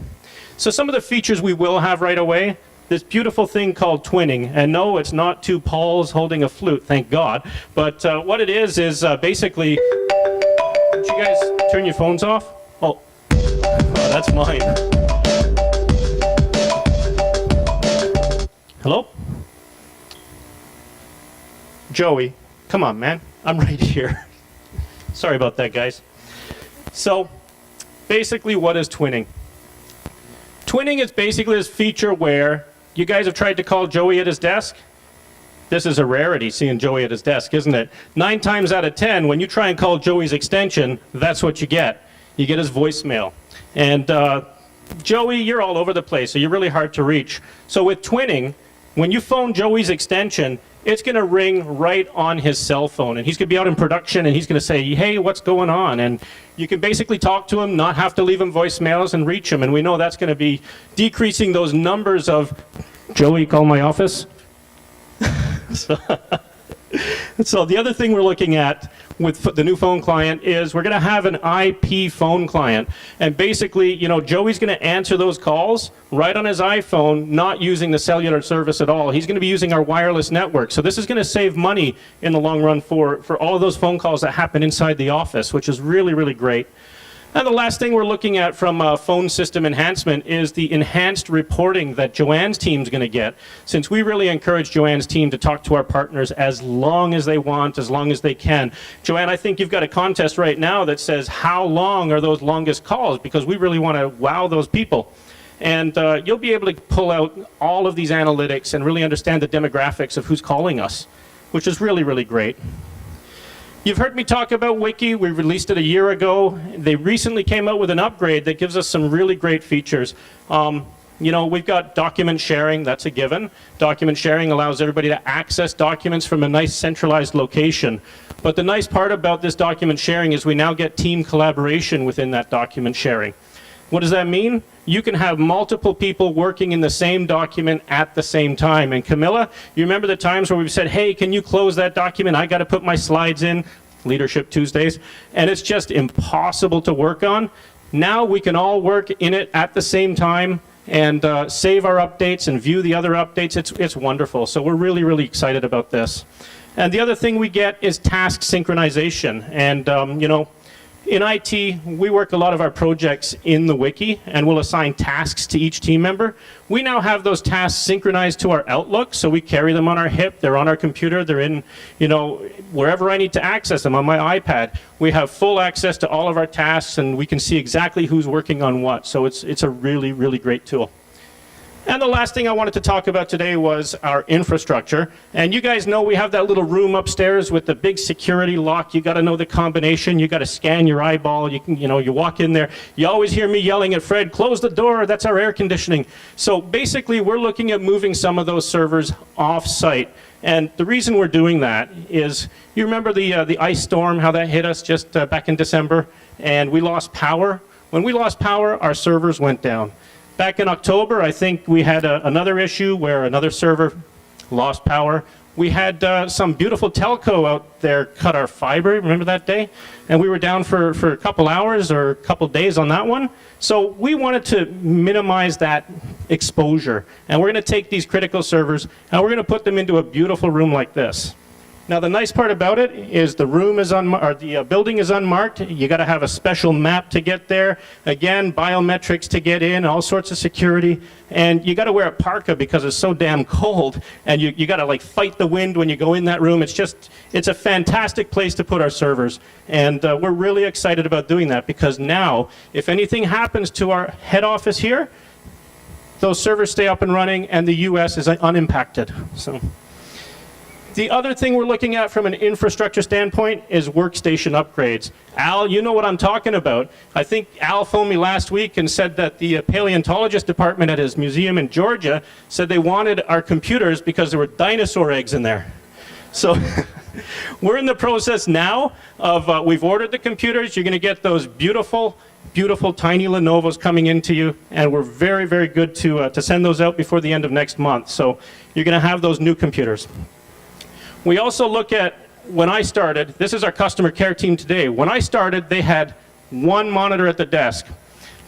S21: So some of the features we will have right away, this beautiful thing called twinning. And no, it's not two Pauls holding a flute, thank God. But what it is basically, did you guys turn your phones off? Oh, that's mine. Hello? Joey, come on, man. I'm right here. Sorry about that, guys. So, basically, what is twinning? Twinning is basically this feature where you guys have tried to call Joey at his desk. This is a rarity, seeing Joey at his desk, isn't it? 9 times out of 10, when you try and call Joey's extension, that's what you get. You get his voicemail. And Joey, you're all over the place, so you're really hard to reach. So with twinning, when you phone Joey's extension, it's going to ring right on his cell phone. And he's going to be out in production, and he's going to say, hey, what's going on? And you can basically talk to him, not have to leave him voicemails, and reach him. And we know that's going to be decreasing those numbers of, Joey, call my office. So the other thing we're looking at with the new phone client is we're going to have an IP phone client. And basically, you know, Joey's going to answer those calls right on his iPhone, not using the cellular service at all. He's going to be using our wireless network. So this is going to save money in the long run for all of those phone calls that happen inside the office, which is really, really great. And the last thing we're looking at from phone system enhancement is the enhanced reporting that Joanne's team's going to get. Since we really encourage Joanne's team to talk to our partners as long as they want, as long as they can. Joanne, I think you've got a contest right now that says how long are those longest calls, because we really want to wow those people. And you'll be able to pull out all of these analytics and really understand the demographics of who's calling us, which is really, really great. You've heard me talk about Wiki. We released it a year ago. They recently came out with an upgrade that gives us some really great features. You know, we've got document sharing, that's a given. Document sharing allows everybody to access documents from a nice centralized location. But the nice part about this document sharing is we now get team collaboration within that document sharing. What does that mean? You can have multiple people working in the same document at the same time. And Camilla, you remember the times where we've said, hey, can you close that document? I got to put my slides in, Leadership Tuesdays, and it's just impossible to work on. Now we can all work in it at the same time and save our updates and view the other updates. It's wonderful. So we're really, really excited about this. And the other thing we get is task synchronization. And, you know, in IT, we work a lot of our projects in the wiki, and we'll assign tasks to each team member. We now have those tasks synchronized to our Outlook, so we carry them on our hip, they're on our computer, they're in, you know, wherever I need to access them on my iPad. We have full access to all of our tasks, and we can see exactly who's working on what. So it's a really, really great tool. And the last thing I wanted to talk about today was our infrastructure. And you guys know we have that little room upstairs with the big security lock. You got to know the combination. You got to scan your eyeball. You walk in there. You always hear me yelling at Fred, close the door. That's our air conditioning. So basically, we're looking at moving some of those servers off-site. And the reason we're doing that is, you remember the ice storm, how that hit us just back in December, and we lost power. When we lost power, our servers went down. Back in October, I think we had another issue where another server lost power. We had some beautiful telco out there cut our fiber, remember that day? And we were down for a couple hours or a couple days on that one. So we wanted to minimize that exposure. And we're going to take these critical servers and we're going to put them into a beautiful room like this. Now the nice part about it is the room is the building is unmarked. You got to have a special map to get there. Again, biometrics to get in, all sorts of security, and you got to wear a parka because it's so damn cold. And you got to like fight the wind when you go in that room. It's a fantastic place to put our servers, and we're really excited about doing that because now, if anything happens to our head office here, those servers stay up and running, and the U.S. is unimpacted. So. The other thing we're looking at from an infrastructure standpoint is workstation upgrades. Al, you know what I'm talking about. I think Al phoned me last week and said that the paleontologist department at his museum in Georgia said they wanted our computers because there were dinosaur eggs in there. So we're in the process now of, we've ordered the computers. You're going to get those beautiful, beautiful tiny Lenovo's coming into you, and we're very, very good to send those out before the end of next month. So you're going to have those new computers. We also look at, when I started, this is our customer care team today. When I started, they had one monitor at the desk.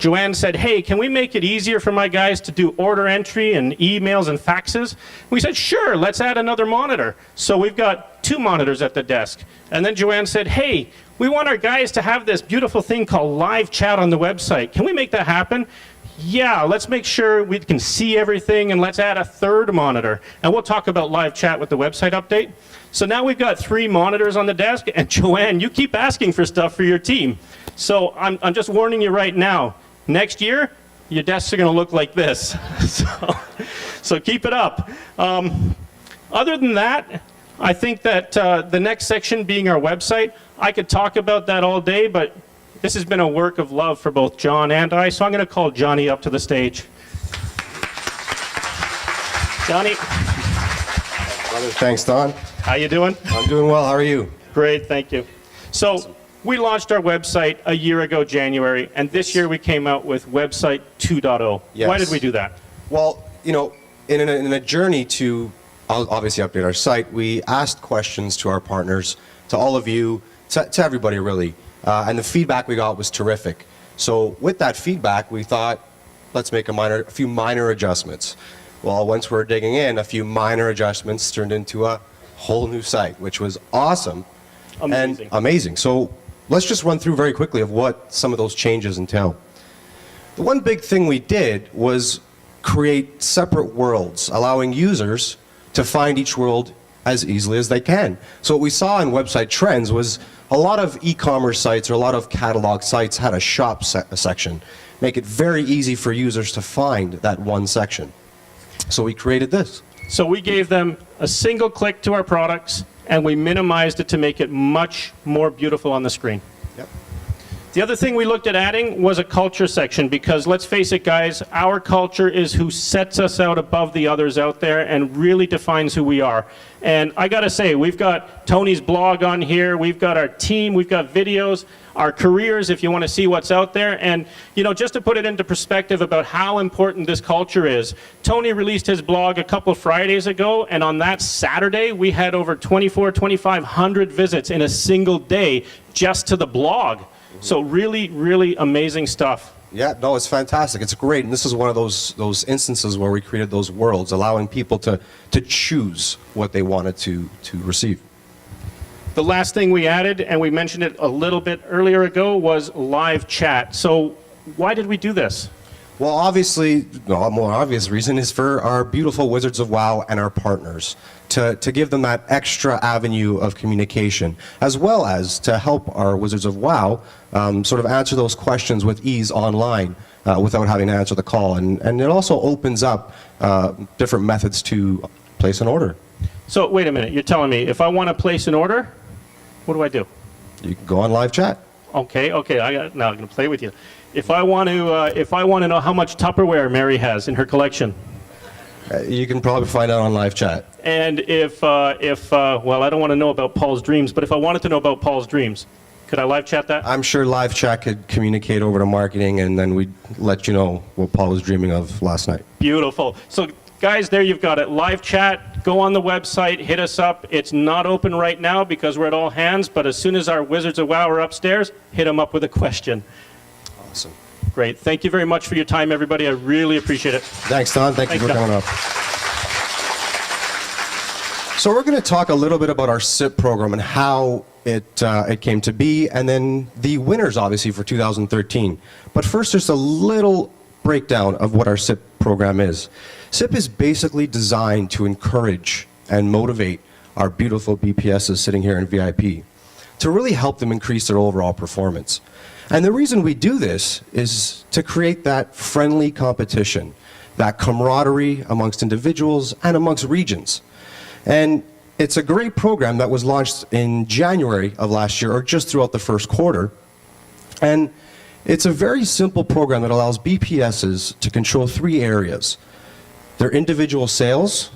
S21: Joanne said, hey, can we make it easier for my guys to do order entry and emails and faxes? We said, sure, let's add another monitor. So we've got 2 monitors at the desk. And then Joanne said, hey, we want our guys to have this beautiful thing called live chat on the website. Can we make that happen? Yeah, let's make sure we can see everything, and let's add a 3rd monitor. And we'll talk about live chat with the website update. So now we've got 3 monitors on the desk, and Joanne, you keep asking for stuff for your team. So I'm just warning you right now. Next year, your desks are going to look like this. So keep it up. Other than that, I think that the next section being our website, I could talk about that all day, but this has been a work of love for both John and I, so I'm going to call Johnny up to the stage. Johnny.
S2: Thanks, Don.
S21: How you doing?
S2: I'm doing well. How are you?
S21: Great, thank you. So we launched our website a year ago, January, and this year we came out with website 2.0.
S2: Yes.
S21: Why did we do that?
S2: Well, you know, in a journey to obviously update our site, we asked questions to our partners, to all of you, to everybody really, and the feedback we got was terrific. So with that feedback, we thought, let's make a few minor adjustments. Well, once we're digging in, a few minor adjustments turned into a whole new site, which was awesome.
S21: Amazing.
S2: And amazing. So let's just run through very quickly of what some of those changes entail. The one big thing we did was create separate worlds, allowing users to find each world as easily as they can. So what we saw in website trends was a lot of e-commerce sites or a lot of catalog sites had a shop section. Make it very easy for users to find that one section. So we created this.
S21: So we gave them a single click to our products, and we minimized it to make it much more beautiful on the screen.
S2: Yep.
S21: The other thing we looked at adding was a culture section, because let's face it, guys, our culture is who sets us out above the others out there and really defines who we are. And I gotta say, we've got Tony's blog on here, we've got our team, we've got videos, our careers if you want to see what's out there. And you know, just to put it into perspective about how important this culture is, Tony released his blog a couple Fridays ago, and on that Saturday we had over 2,500 visits in a single day just to the blog. So really, really amazing stuff.
S2: Yeah, no, it's fantastic. It's great. And this is one of those instances where we created those worlds, allowing people to choose what they wanted to receive.
S21: The last thing we added, and we mentioned it a little bit earlier ago, was live chat. So why did we do this?
S2: Well, obviously, a more obvious reason is for our beautiful Wizards of WoW and our partners, to give them that extra avenue of communication, as well as to help our Wizards of WoW sort of answer those questions with ease online without having to answer the call. And it also opens up different methods to place an order.
S21: So wait a minute, you're telling me if I want to place an order, what do I do?
S2: You can go on live chat.
S21: Okay, now I'm going to play with you. If I want to know how much Tupperware Mary has in her collection,
S2: you can probably find out on live chat.
S21: And well, I don't want to know about Paul's dreams, but if I wanted to know about Paul's dreams, could I live chat that?
S2: I'm sure live chat could communicate over to marketing, and then we'd let you know what Paul was dreaming of last night.
S21: Beautiful. So guys, there you've got it. Live chat, go on the website, hit us up. It's not open right now because we're at all hands, but as soon as our Wizards of WoW are upstairs, hit them up with a question.
S2: Awesome.
S21: Great. Thank you very much for your time, everybody. I really appreciate it.
S2: Thanks, Don. Thank you for coming up. So we're going to talk a little bit about our SIP program and how it came to be, and then the winners, obviously, for 2013. But first, just a little breakdown of what our SIP program is. SIP is basically designed to encourage and motivate our beautiful BPSs sitting here in VIP to really help them increase their overall performance. And the reason we do this is to create that friendly competition, that camaraderie amongst individuals and amongst regions. And it's a great program that was launched in January of last year, or just throughout the first quarter. And it's a very simple program that allows BPSs to control 3 areas: their individual sales,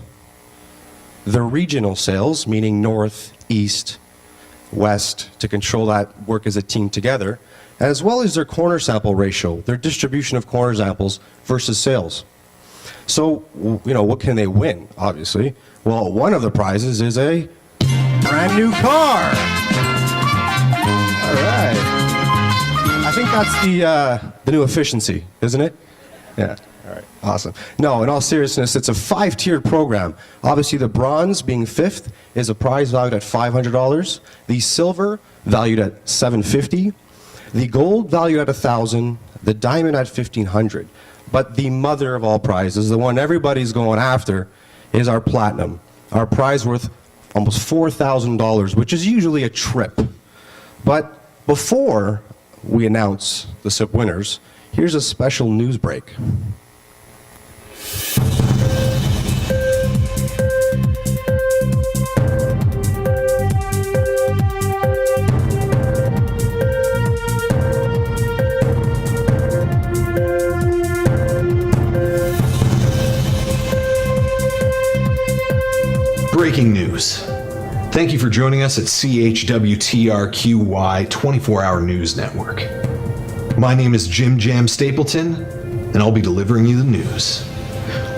S2: their regional sales, meaning north, east, west, to control that work as a team together, as well as their corner sample ratio, their distribution of corner samples versus sales. So, you know, what can they win, obviously? Well, one of the prizes is a brand new car. All right. I think that's the new efficiency, isn't it? Yeah. All right. Awesome. No, in all seriousness, it's a 5-tiered program. Obviously, the bronze, being 5th, is a prize valued at $500. The silver, valued at $750. The gold, valued at $1,000. The diamond at $1,500. But the mother of all prizes, the one everybody's going after, is our platinum. Our prize worth almost $4,000, which is usually a trip. But before we announce the SIP winners, here's a special news break.
S13: Breaking news. Thank you for joining us at CHWTRQY 24-Hour News Network. My name is Jim Jam Stapleton, and I'll be delivering you the news.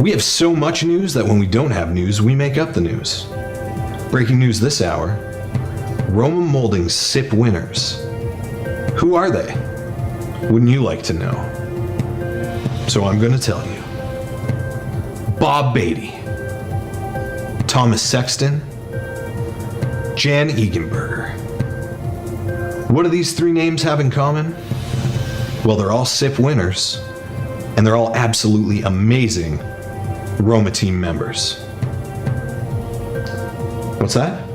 S13: We have so much news that when we don't have news, we make up the news. Breaking news this hour, Roma Moulding SIP winners. Who are they? Wouldn't you like to know? So I'm going to tell you. Bob Beatty, Thomas Sexton, Jan Egenberger. What do these 3 names have in common? Well, they're all SIP winners, and they're all absolutely amazing Roma team members. What's that?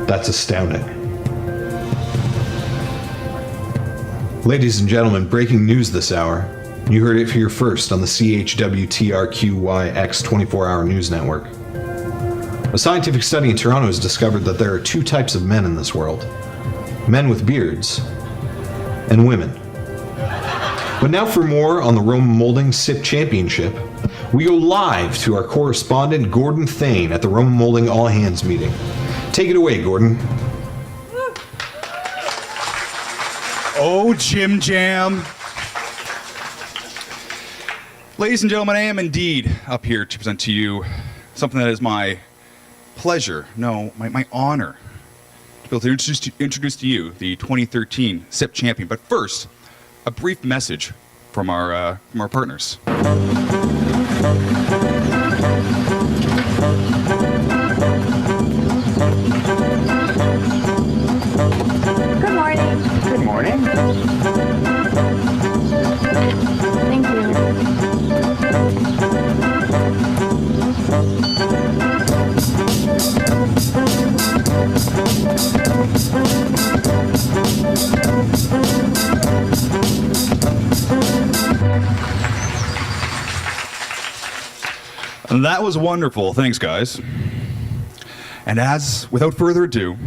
S13: That's astounding. Ladies and gentlemen, breaking news this hour. You heard it here first on the CHWTRQYX 24-Hour News Network. A scientific study in Toronto has discovered that there are 2 types of men in this world. Men with beards and women. But now for more on the Roma Moulding SIP Championship, we go live to our correspondent Gordon Thane at the Roma Moulding All Hands meeting. Take it away, Gordon.
S12: Oh, Jim Jam. Ladies and gentlemen, I am indeed up here to present to you something that is my pleasure, no, my honor, to be able to introduce to you the 2013 SIP champion. But first, a brief message from our partners.
S9: Good morning. Good morning. Thank you.
S12: And that was wonderful. Thanks, guys. And without further ado,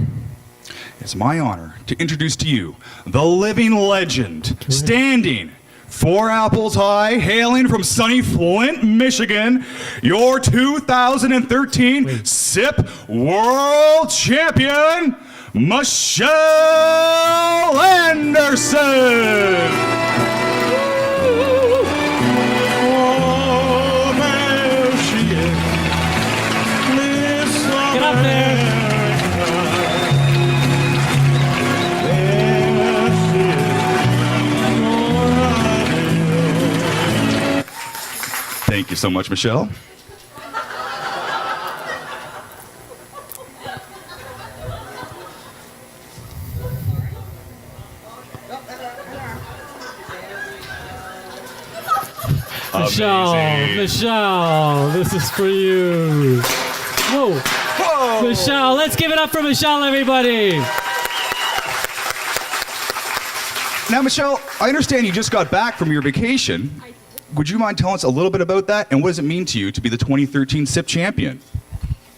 S12: it's my honor to introduce to you the living legend, standing 4 apples high, hailing from sunny Flint, Michigan, your 2013 SIP World Champion, Michelle Anderson.
S1: Get up there.
S12: Thank you so much, Michelle.
S1: Michelle, this is for you. Whoa. Whoa. Michelle, let's give it up for Michelle, everybody.
S12: Now, Michelle, I understand you just got back from your vacation. Would you mind telling us a little bit about that, and what does it mean to you to be the 2013 SIP champion?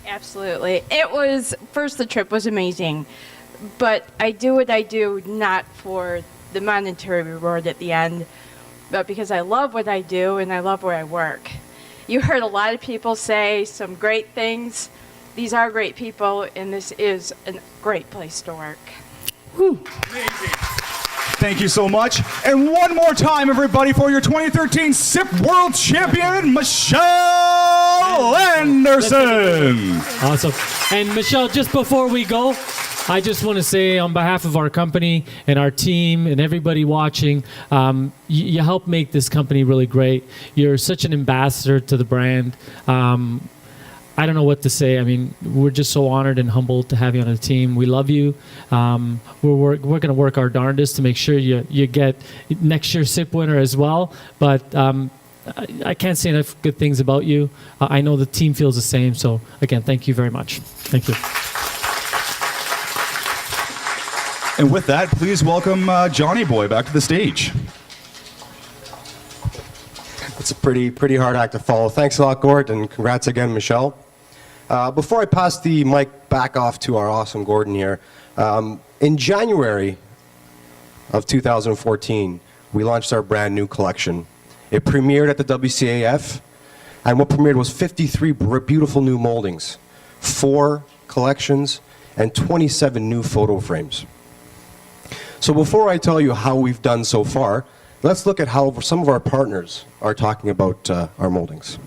S22: Absolutely. The trip was amazing, but I do what I do not for the monetary reward at the end, but because I love what I do and I love where I work. You heard a lot of people say some great things. These are great people, and this is a great place to work.
S12: Whew. Amazing. Thank you so much. And one more time, everybody, for your 2013 SIP World Champion, Michelle Anderson.
S1: Awesome. And Michelle, just before we go, I just want to say on behalf of our company and our team and everybody watching, you help make this company really great. You're such an ambassador to the brand. I don't know what to say. I mean, we're just so honored and humbled to have you on the team. We love you. We're going to work our darndest to make sure you get next year's SIP winner as well. But I can't say enough good things about you. I know the team feels the same. So again, thank you very much. Thank you.
S12: And with that, please welcome Johnny Boy back to the stage.
S2: It's a pretty hard act to follow. Thanks a lot, Gord, and congrats again, Michelle. Before I pass the mic back off to our awesome Gordon here, in January of 2014, we launched our brand new collection. It premiered at the WCAF, and what premiered was 53 beautiful new moldings, 4 collections, and 27 new photo frames. So before I tell you how we've done so far, let's look at how some of our partners are talking about our moldings.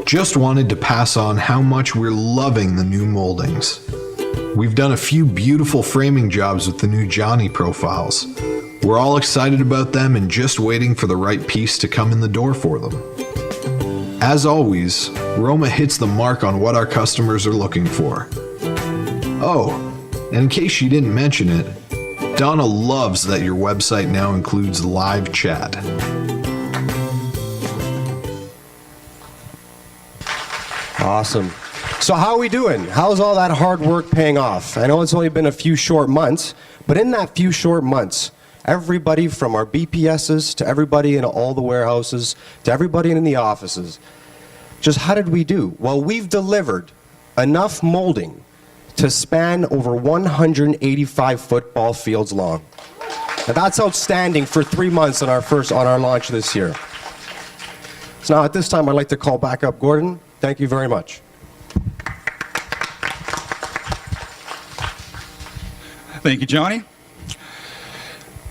S13: Just wanted to pass on how much we're loving the new moldings. We've done a few beautiful framing jobs with the new Johnny profiles. We're all excited about them and just waiting for the right piece to come in the door for them. As always, Roma hits the mark on what our customers are looking for. Oh, and in case she didn't mention it, Donna loves that your website now includes live chat.
S2: Awesome. So how are we doing? How's all that hard work paying off? I know it's only been a few short months, but in that few short months, everybody from our BPSs to everybody in all the warehouses to everybody in the offices, just how did we do? Well, we've delivered enough molding to span over 185 football fields long. Now that's outstanding for 3 months on our launch this year. So now at this time, I'd like to call back up Gordon. Thank you very much.
S12: Thank you, Johnny.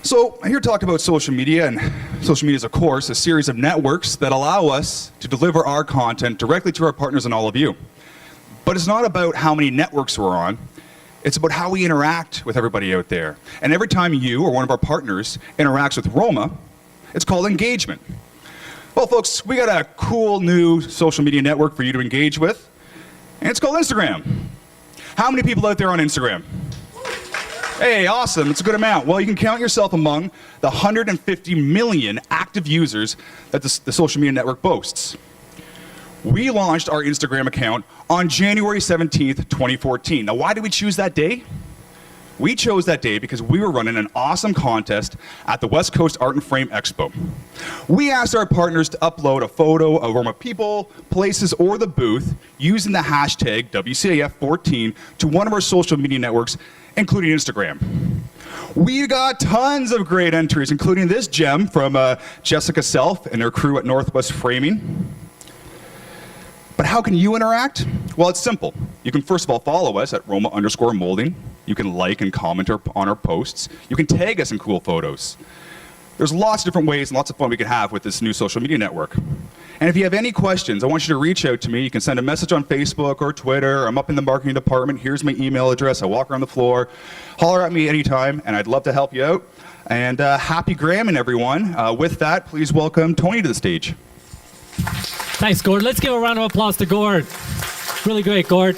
S12: So I'm here to talk about social media, and social media is, of course, a series of networks that allow us to deliver our content directly to our partners and all of you. But it's not about how many networks we're on. It's about how we interact with everybody out there. And every time you or one of our partners interacts with Roma, it's called engagement. Well, folks, we got a cool new social media network for you to engage with, and it's called Instagram. How many people out there on Instagram? Hey, awesome, it's a good amount. Well, you can count yourself among the 150 million active users that the social media network boasts. We launched our Instagram account on January 17th, 2014. Now, why did we choose that day? We chose that day because we were running an awesome contest at the West Coast Art and Frame Expo. We asked our partners to upload a photo of Roma people, places, or the booth using the hashtag WCAF14 to one of our social media networks, including Instagram. We got tons of great entries, including this gem from Jessica Self and her crew at Northwest Framing. But how can you interact? Well, it's simple. You can first of all follow us at Roma_Moulding. You can like and comment on our posts. You can tag us in cool photos. There's lots of different ways and lots of fun we can have with this new social media network. And if you have any questions, I want you to reach out to me. You can send a message on Facebook or Twitter. I'm up in the marketing department. Here's my email address. I walk around the floor. Holler at me anytime, and I'd love to help you out. And happy Gramming, everyone. With that, please welcome Tony to the stage.
S1: Thanks, Gord. Let's give a round of applause to Gord. Really great, Gord.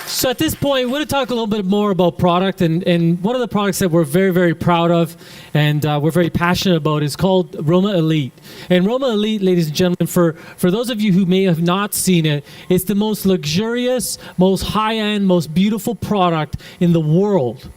S1: So at this point, we're going to talk a little bit more about product, and one of the products that we're very, very proud of and we're very passionate about is called Roma Elite. And Roma Elite, ladies and gentlemen, for those of you who may have not seen it, it's the most luxurious, most high-end, most beautiful product in the world.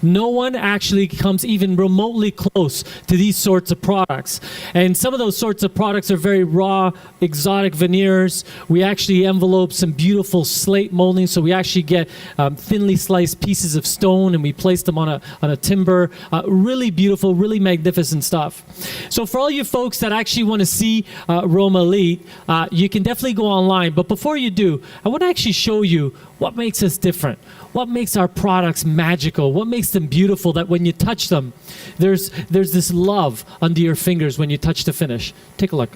S1: No one actually comes even remotely close to these sorts of products. And some of those sorts of products are very raw, exotic veneers. We actually envelope some beautiful slate molding, so we actually get thinly sliced pieces of stone and we place them on a timber. Really beautiful, really magnificent stuff. So for all you folks that actually want to see Roma Elite, you can definitely go online. But before you do, I want to actually show you what makes us different. What makes our products magical? What makes them beautiful that when you touch them, there's this love under your fingers when you touch the finish. Take a look.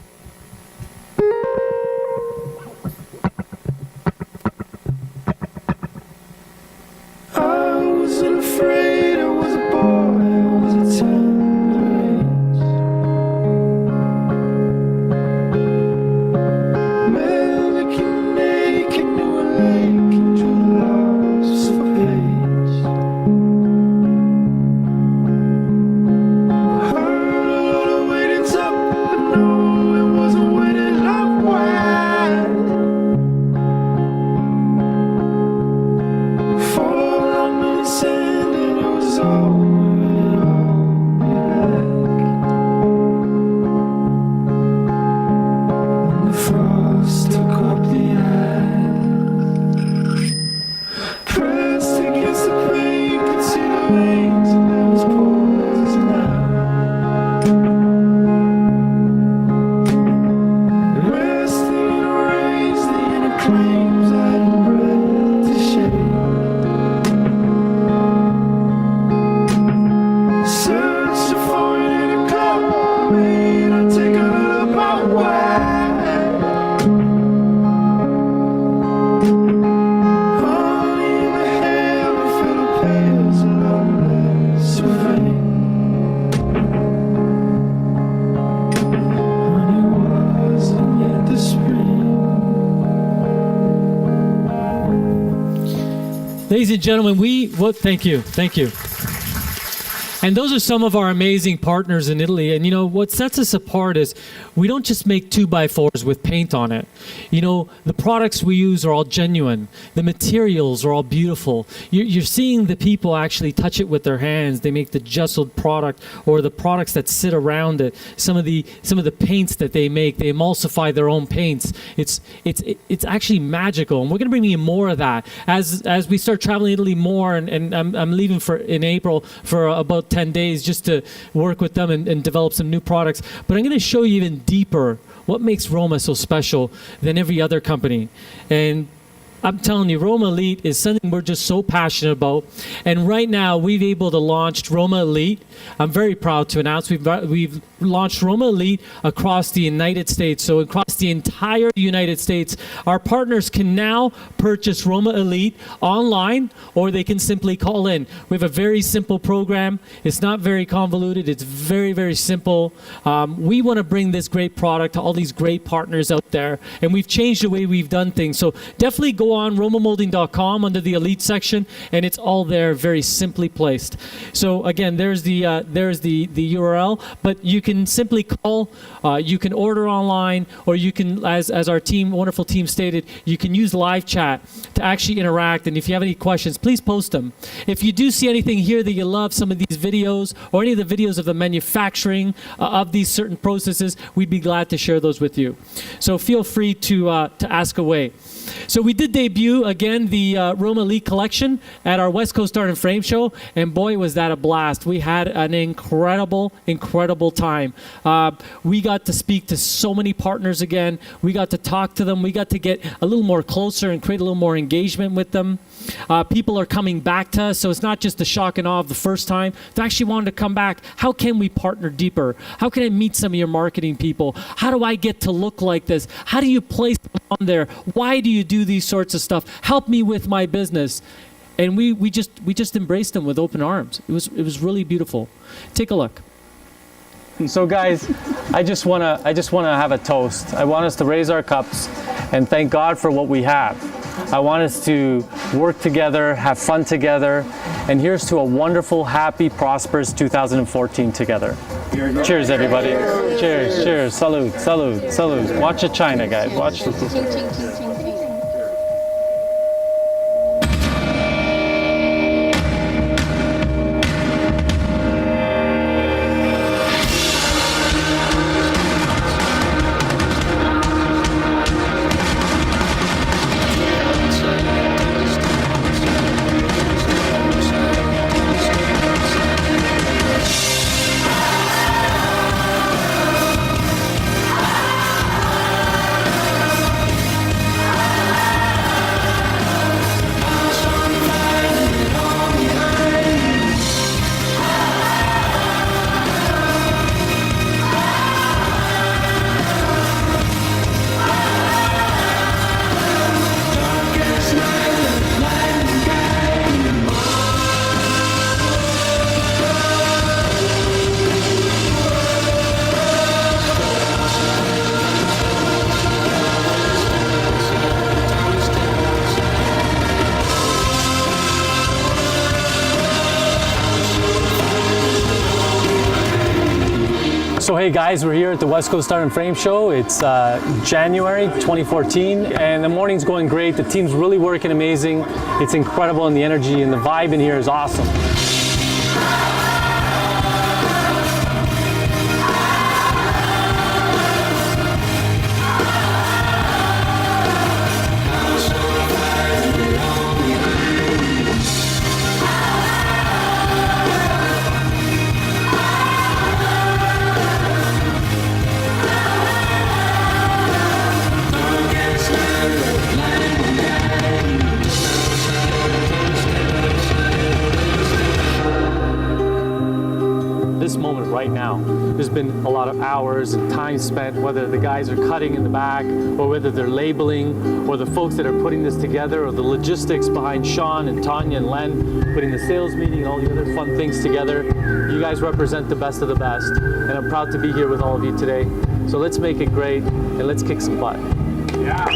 S1: Ladies and gentlemen, thank you. And those are some of our amazing partners in Italy. And you know, what sets us apart is we don't just make 2x4s with paint on it. You know, the products we use are all genuine. The materials are all beautiful. You're seeing the people actually touch it with their hands. They make the gessoed product or the products that sit around it. Some of the paints that they make, they emulsify their own paints. It's actually magical. And we're going to bring you more of that as we start traveling Italy more. And I'm leaving in April for about 10 days just to work with them and develop some new products. But I'm going to show you even deeper what makes Roma so special than every other company. And I'm telling you, Roma Elite is something we're just so passionate about. And right now, we've able to launch Roma Elite. I'm very proud to announce we've launched Roma Elite across the United States. So across the entire United States, our partners can now purchase Roma Elite online, or they can simply call in. We have a very simple program. It's not very convoluted. It's very, very simple. We want to bring this great product to all these great partners out there. And we've changed the way we've done things. So definitely go on romamoulding.com under the Elite section, and it's all there, very simply placed. So again, there's the URL, but you can simply call, you can order online, or you can, as our wonderful team stated, you can use live chat to actually interact. And if you have any questions, please post them. If you do see anything here that you love, some of these videos or any of the videos of the manufacturing of these certain processes, we'd be glad to share those with you. So feel free to ask away. So we did debut again the Roma Elite collection at our West Coast Art and Frame show, and boy was that a blast. We had an incredible time. We got to speak to so many partners again. We got to talk to them. We got to get a little more closer and create a little more engagement with them. People are coming back to us, so it's not just the shock and awe of the first time. They actually wanted to come back. How can we partner deeper? How can I meet some of your marketing people? How do I get to look like this? How do you place them on there? Why do you do these sorts of stuff? Help me with my business. And we just embraced them with open arms. It was really beautiful. Take a look.
S10: So guys, I just wanna have a toast. I want us to raise our cups and thank God for what we have. I want us to work together, have fun together, and here's to a wonderful, happy, prosperous 2014 together. Cheers, everybody. Cheers, cheers. Salud, salud, salud. Watch the China, guys. Watch the... So hey guys, we're here at the West Coast Art and Frame Show. It's January 2014 and the morning's going great. The team's really working amazing. It's incredible and the energy and the vibe in here is awesome. this moment right now. There's been a lot of hours and time spent, whether the guys are cutting in the back, or whether they're labeling, or the folks that are putting this together, or the logistics behind Sean and Tanya and Len, putting the sales meeting and all the other fun things together. You guys represent the best of the best, and I'm proud to be here with all of you today. So let's make it great, and let's kick some butt. Yeah.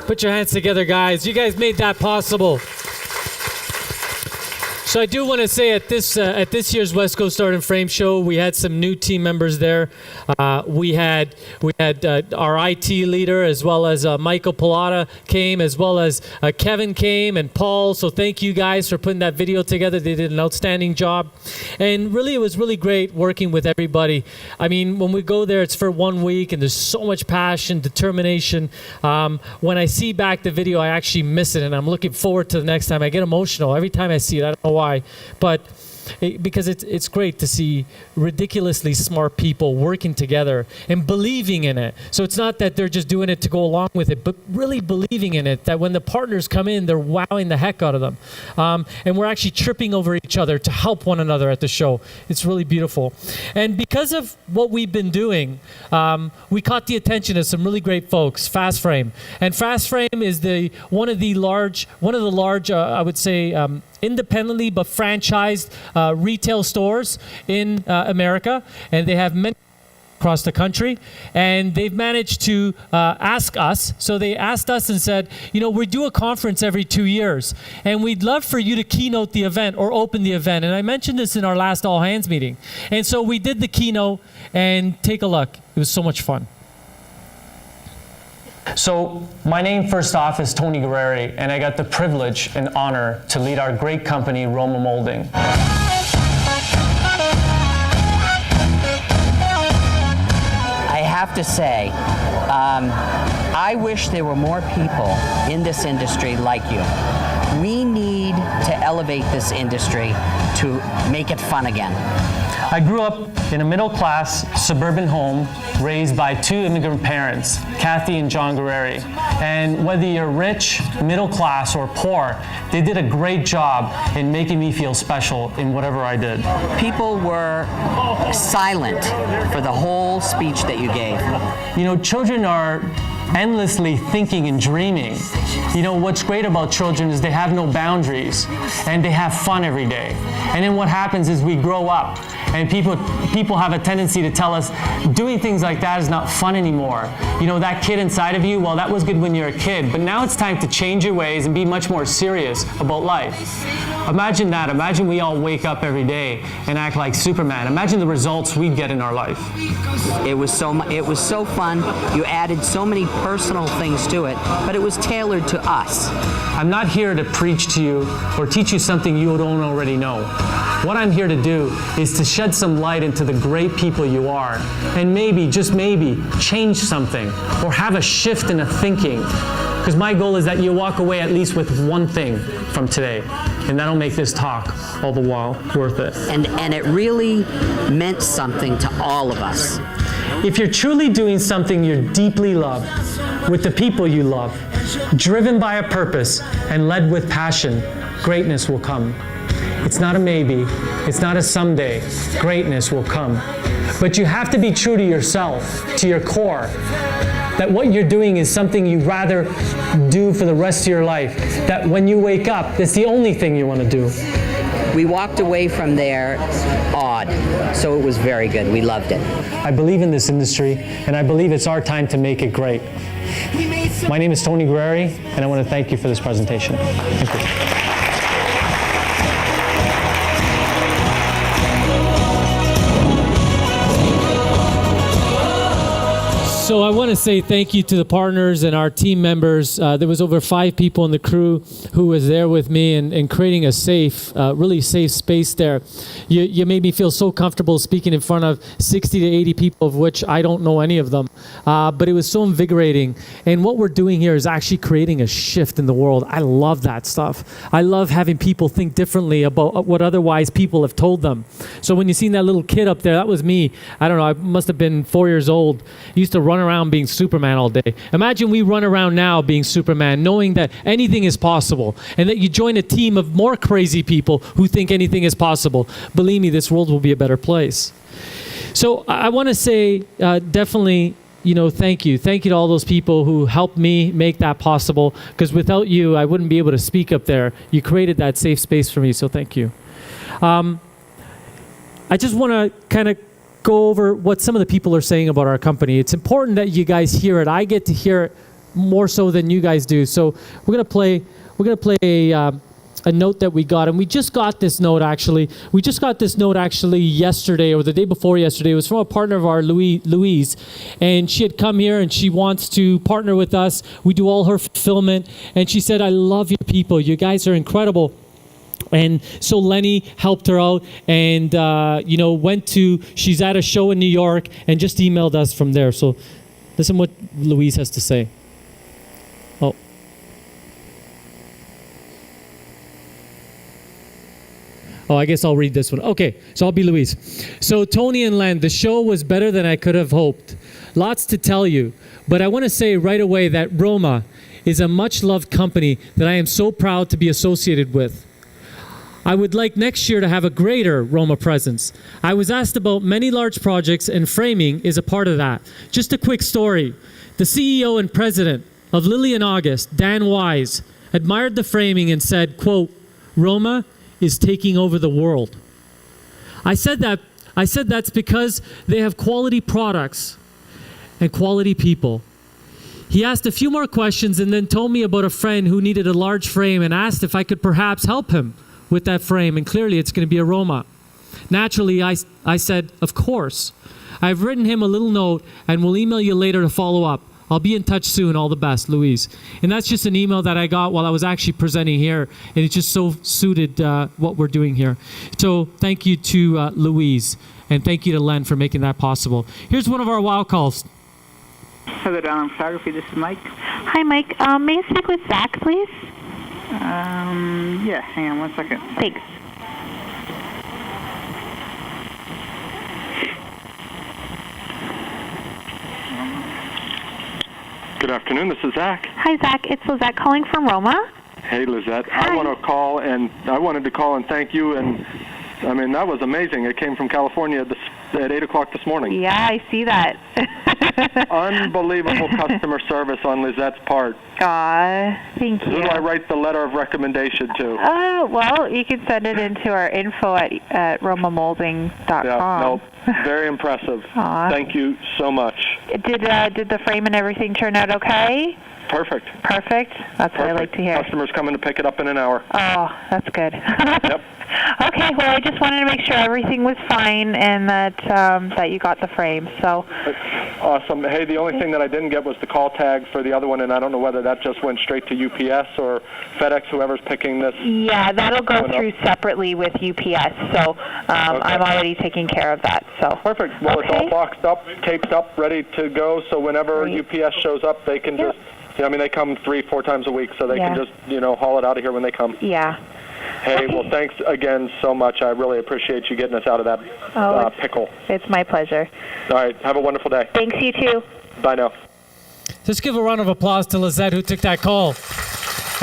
S1: Put your hands together, guys. You guys made that possible. So I do want to say at this year's West Coast Art and Frame Show, we had some new team members there. We had our IT leader, as well as Michael Pilata came, as well as Kevin came, and Paul. So thank you guys for putting that video together. They did an outstanding job. And really, it was really great working with everybody. I mean, when we go there, it's for 1 week, and there's so much passion, determination. When I see back the video, I actually miss it, and I'm looking forward to the next time. I get emotional every time I see it. I don't know why, but because it's great to see ridiculously smart people working together and believing in it. So it's not that they're just doing it to go along with it, but really believing in it, that when the partners come in, they're wowing the heck out of them. And we're actually tripping over each other to help one another at the show. It's really beautiful. And because of what we've been doing, we caught the attention of some really great folks, Fast Frame. And Fast Frame is one of the large, I would say, independently but franchised retail stores in America, and they have many across the country, and they've managed to ask us. So they asked us and said, you know, we do a conference every 2 years, and we'd love for you to keynote the event or open the event. And I mentioned this in our last all hands meeting. And so we did the keynote, and take a look. It was so much fun.
S10: So my name, first off, is Tony Guerreri, and I got the privilege and honor to lead our great company, Roma Moulding.
S6: I have to say, I wish there were more people in this industry like you. We need to elevate this industry to make it fun again.
S10: I grew up in a middle-class suburban home raised by two immigrant parents, Kathy and John Guerreri. And whether you're rich, middle class, or poor, they did a great job in making me feel special in whatever I did.
S6: People were silent for the whole speech that you gave.
S10: You know, children are endlessly thinking and dreaming. You know, what's great about children is they have no boundaries and they have fun every day. And then what happens is we grow up and people have a tendency to tell us doing things like that is not fun anymore. You know, that kid inside of you, well, that was good when you're a kid, but now it's time to change your ways and be much more serious about life. Imagine that. Imagine we all wake up every day and act like Superman. Imagine the results we'd get in our life.
S6: It was so fun. You added so many personal things to it, but it was tailored to us.
S10: I'm not here to preach to you or teach you something you don't already know. What I'm here to do is to shed some light into the great people you are, and maybe, just maybe, change something or have a shift in a thinking. Because my goal is that you walk away at least with one thing from today, and that'll make this talk all the while worth it.
S6: And it really meant something to all of us.
S10: If you're truly doing something you deeply love, with the people you love, driven by a purpose and led with passion, greatness will come. It's not a maybe, it's not a someday. Greatness will come. But you have to be true to yourself, to your core. that what you're doing is something you'd rather do for the rest of your life. That when you wake up, that's the only thing you want to do.
S6: We walked away from there awed, so it was very good. We loved it.
S10: I believe in this industry, and I believe it's our time to make it great. My name is Tony Guerreri, and I want to thank you for this presentation. Thank you.
S1: So I want to say thank you to the partners and our team members. There was over 5 people in the crew who was there with me and creating a safe, really safe space there. You made me feel so comfortable speaking in front of 60 to 80 people, of which I don't know any of them. But it was so invigorating. And what we're doing here is actually creating a shift in the world. I love that stuff. I love having people think differently about what otherwise people have told them. So when you seen that little kid up there, that was me. I don't know, I must have been 4 years old. I used to run around being Superman all day. Imagine we run around now being Superman, knowing that anything is possible, and that you join a team of more crazy people who think anything is possible. Believe me, this world will be a better place. So I want to say definitely, thank you. Thank you to all those people who helped me make that possible, because without you, I wouldn't be able to speak up there. You created that safe space for me, so thank you. I just want to kind of go over what some of the people are saying about our company. It's important that you guys hear it. I get to hear it more so than you guys do. So we're gonna play a note that we got, and we just got this note actually. We just got this note actually yesterday or the day before yesterday. It was from a partner of our, Louise, and she had come here and she wants to partner with us. We do all her fulfillment, and she said, "I love your people. You guys are incredible." And so Lenny helped her out and, she's at a show in New York and just emailed us from there. So listen what Louise has to say. Oh, I guess I'll read this one. Okay, so I'll be Louise. So Tony and Len, the show was better than I could have hoped. Lots to tell you, but I want to say right away that Roma is a much-loved company that I am so proud to be associated with. I would like next year to have a greater Roma presence. I was asked about many large projects, and framing is a part of that. Just a quick story. The CEO and president of Lily and August, Dan Wise, admired the framing and said, quote, "Roma is taking over the world." I said that's because they have quality products and quality people. He asked a few more questions and then told me about a friend who needed a large frame and asked if I could perhaps help him with that frame, and clearly it's going to be a Roma. Naturally, I said, of course. I've written him a little note and will email you later to follow up. I'll be in touch soon. All the best, Louise. And that's just an email that I got while I was actually presenting here, and it just so suited what we're doing here. So thank you to Louise, and thank you to Len for making that possible. Here's one of our wow calls.
S11: Heather Down Photography, this is Mike.
S15: Hi, Mike. May I speak with Zach, please?
S11: Yeah, hang on 1 second.
S15: Thanks.
S23: Good afternoon, this is Zach.
S15: Hi, Zach. It's Lizette calling from Roma.
S23: Hey, Lizette.
S15: Hi.
S23: I wanted to call and thank you, and I mean, that was amazing. It came from California at 8 o'clock this morning.
S15: Yeah, I see that.
S23: Unbelievable customer service on Lizette's part.
S15: Aw, thank you.
S23: Who do I write the letter of recommendation to?
S15: Well, you can send it into our info at romamoulding.com.
S23: Yeah, no, very impressive. Thank you so much.
S15: Did the frame and everything turn out okay?
S23: Perfect.
S15: Perfect? That's what I like to hear.
S23: Customers coming to pick it up in an hour.
S15: Oh, that's good.
S23: Yep.
S15: Okay, well, I just wanted to make sure everything was fine and that you got the frame. So.
S23: Awesome. Hey, the only thing that I didn't get was the call tag for the other one, and I don't know whether that just went straight to UPS or FedEx, whoever's picking this.
S15: Yeah, that'll go through separately with UPS. So I'm already taking care of that. So.
S23: Perfect. Well, it's all boxed up, taped up, ready to go. So whenever UPS shows up, they can just. I mean, they come 3-4 times a week, so they can just, haul it out of here when they come.
S15: Yeah.
S23: Hey, well, thanks again so much. I really appreciate you getting us out of that pickle.
S15: It's my pleasure.
S23: All right. Have a wonderful day.
S15: Thanks, you too.
S23: Bye now.
S1: Let's give a round of applause to Lizette who took that call.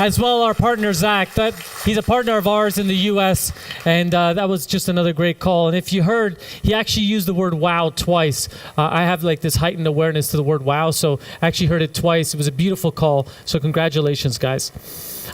S1: As well, our partner, Zach. That He's a partner of ours in the U.S., and that was just another great call. And if you heard, he actually used the word wow twice. I have like this heightened awareness to the word wow, so I actually heard it twice. It was a beautiful call, so congratulations, guys.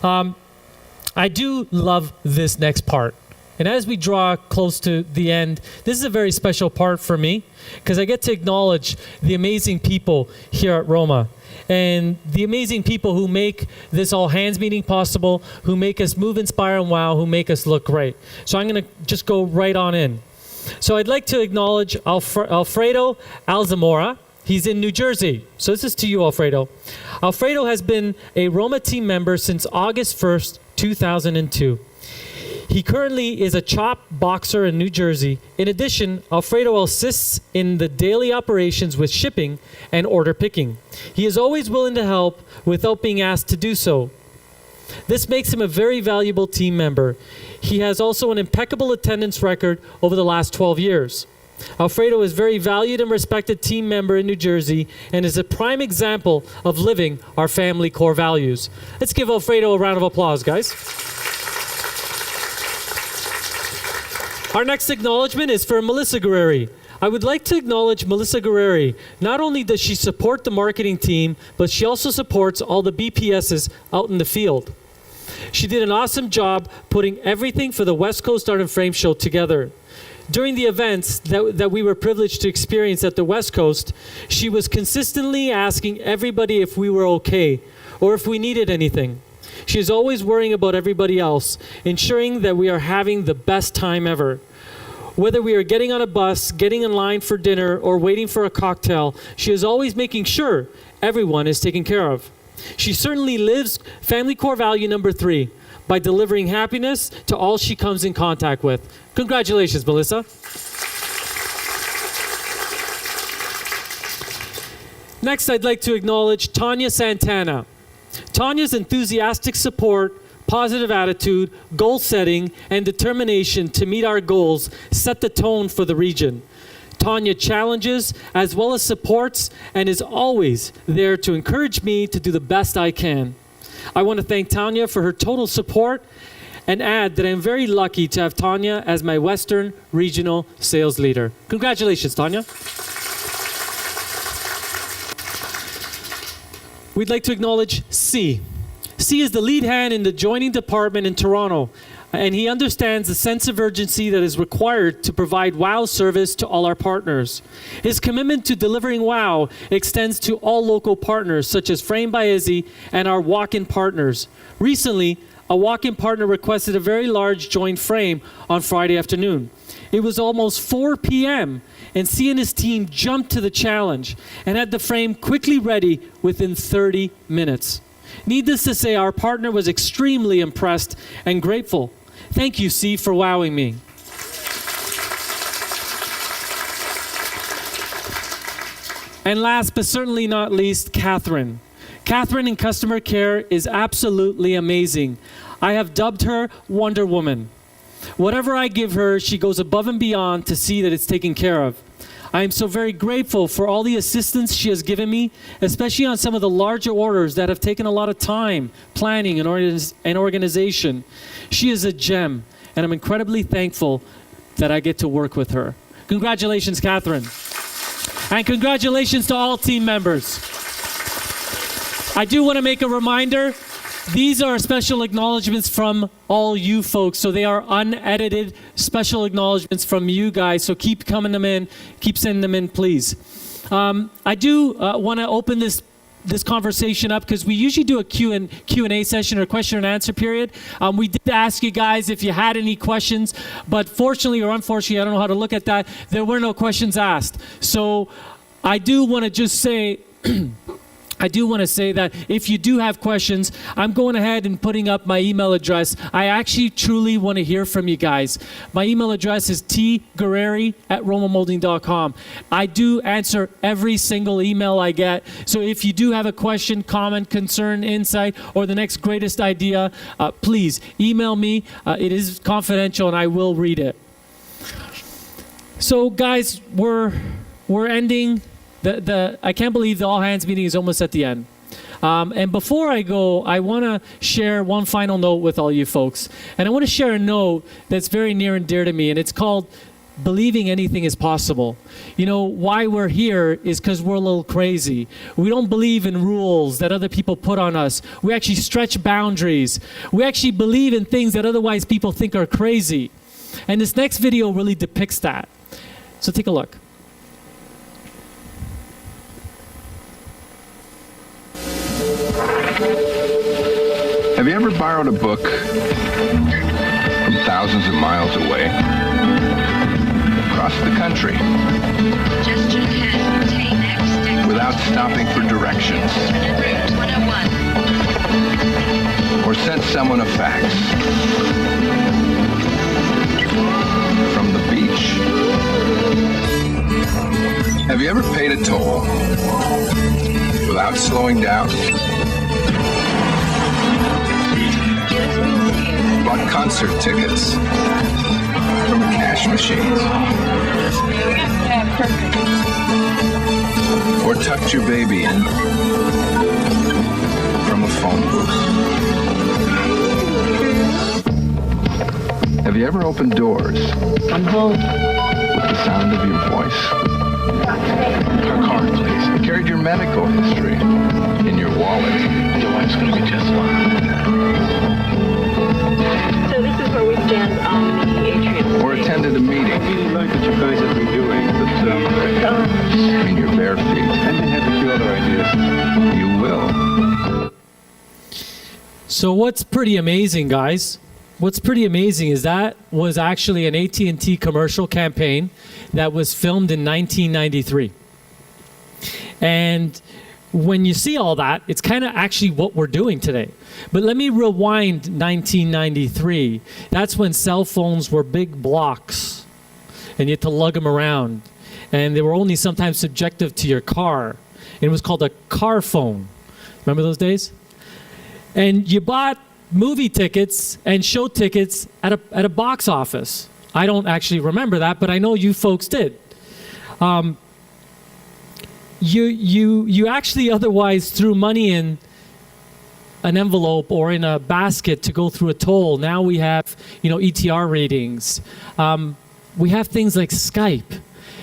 S1: I do love this next part. And as we draw close to the end, this is a very special part for me because I get to acknowledge the amazing people here at Roma and the amazing people who make this all hands meeting possible, who make us move, inspire, and wow, who make us look great. So I'm going to just go right on in. So I'd like to acknowledge Alfredo Alzamora. He's in New Jersey. So this is to you, Alfredo. Alfredo has been a Roma team member since August 1st, 2002. He currently is a chop boxer in New Jersey. In addition, Alfredo assists in the daily operations with shipping and order picking. He is always willing to help without being asked to do so. This makes him a very valuable team member. He has also an impeccable attendance record over the last 12 years. Alfredo is a very valued and respected team member in New Jersey and is a prime example of living our family core values. Let's give Alfredo a round of applause, guys. Our next acknowledgement is for Melissa Guerreri. I would like to acknowledge Melissa Guerreri. Not only does she support the marketing team, but she also supports all the BPSs out in the field. She did an awesome job putting everything for the West Coast Art and Frame Show together. During the events that we were privileged to experience at the West Coast, she was consistently asking everybody if we were okay or if we needed anything. She is always worrying about everybody else, ensuring that we are having the best time ever. Whether we are getting on a bus, getting in line for dinner, or waiting for a cocktail, she is always making sure everyone is taken care of. She certainly lives family core value number 3 by delivering happiness to all she comes in contact with. Congratulations, Melissa. Next, I'd like to acknowledge Tanya Santana. Tanya's enthusiastic support, positive attitude, goal setting, and determination to meet our goals set the tone for the region. Tanya challenges as well as supports and is always there to encourage me to do the best I can. I want to thank Tanya for her total support and add that I'm very lucky to have Tanya as my Western Regional Sales Leader. Congratulations, Tanya. We'd like to acknowledge C. C is the lead hand in the joining department in Toronto, and he understands the sense of urgency that is required to provide WOW service to all our partners. His commitment to delivering WOW extends to all local partners, such as Frame by Izzy and our walk-in partners. Recently, a walk-in partner requested a very large joint frame on Friday afternoon. It was almost 4 p.m., and C and his team jumped to the challenge and had the frame quickly ready within 30 minutes. Needless to say, our partner was extremely impressed and grateful. Thank you, C, for wowing me. And last but certainly not least, Catherine. Catherine in customer care is absolutely amazing. I have dubbed her Wonder Woman. Whatever I give her, she goes above and beyond to see that it's taken care of. I am so very grateful for all the assistance she has given me, especially on some of the larger orders that have taken a lot of time, planning, and organization. She is a gem, and I'm incredibly thankful that I get to work with her. Congratulations, Catherine. And congratulations to all team members. I do want to make a reminder. These are special acknowledgements from all you folks. So they are unedited special acknowledgements from you guys. So keep coming them in. Keep sending them in, please. I do want to open this conversation up because we usually do a Q&A session or question and answer period. We did ask you guys if you had any questions, but fortunately or unfortunately, I don't know how to look at that, there were no questions asked. So I do want to just say... I do want to say that if you do have questions, I'm going ahead and putting up my email address. I actually truly want to hear from you guys. My email address is tguerreri@romamoulding.com. I do answer every single email I get. So if you do have a question, comment, concern, insight, or the next greatest idea, please email me. It is confidential and I will read it. So guys, we're ending. I can't believe the all hands meeting is almost at the end. And before I go, I want to share one final note with all you folks. And I want to share a note that's very near and dear to me, and it's called believing anything is possible. You know, why we're here is because we're a little crazy. We don't believe in rules that other people put on us. We actually stretch boundaries. We actually believe in things that otherwise people think are crazy. And this next video really depicts that. So take a look.
S14: Have you ever borrowed a book from thousands of miles away? Across the country?
S16: Just ahead, take next exit.
S14: Without stopping for directions?
S16: Route 101.
S14: Or sent someone a fax? From the beach? Have you ever paid a toll without slowing down? Bought concert tickets from a cash machine? Or tucked your baby in from a phone booth? Have you ever opened doors? I'm home. With the sound of your voice? Our card, please. Carried your medical history in your wallet? Your wife's gonna be just fine.
S16: So this is where we stand on the atrium.
S14: Or attended a meeting?
S17: I really like what you guys have been doing, but
S14: in your bare feet.
S17: I may have a few other ideas.
S14: You will.
S1: So what's pretty amazing, guys? What's pretty amazing is that was actually an AT&T commercial campaign that was filmed in 1993. And when you see all that, it's kind of actually what we're doing today. But let me rewind 1993. That's when cell phones were big blocks, and you had to lug them around. And they were only sometimes subjective to your car. And it was called a car phone. Remember those days? And you bought movie tickets and show tickets at a box office. I don't actually remember that, but I know you folks did. You actually otherwise threw money in an envelope or in a basket to go through a toll. Now we have, ETR ratings. We have things like Skype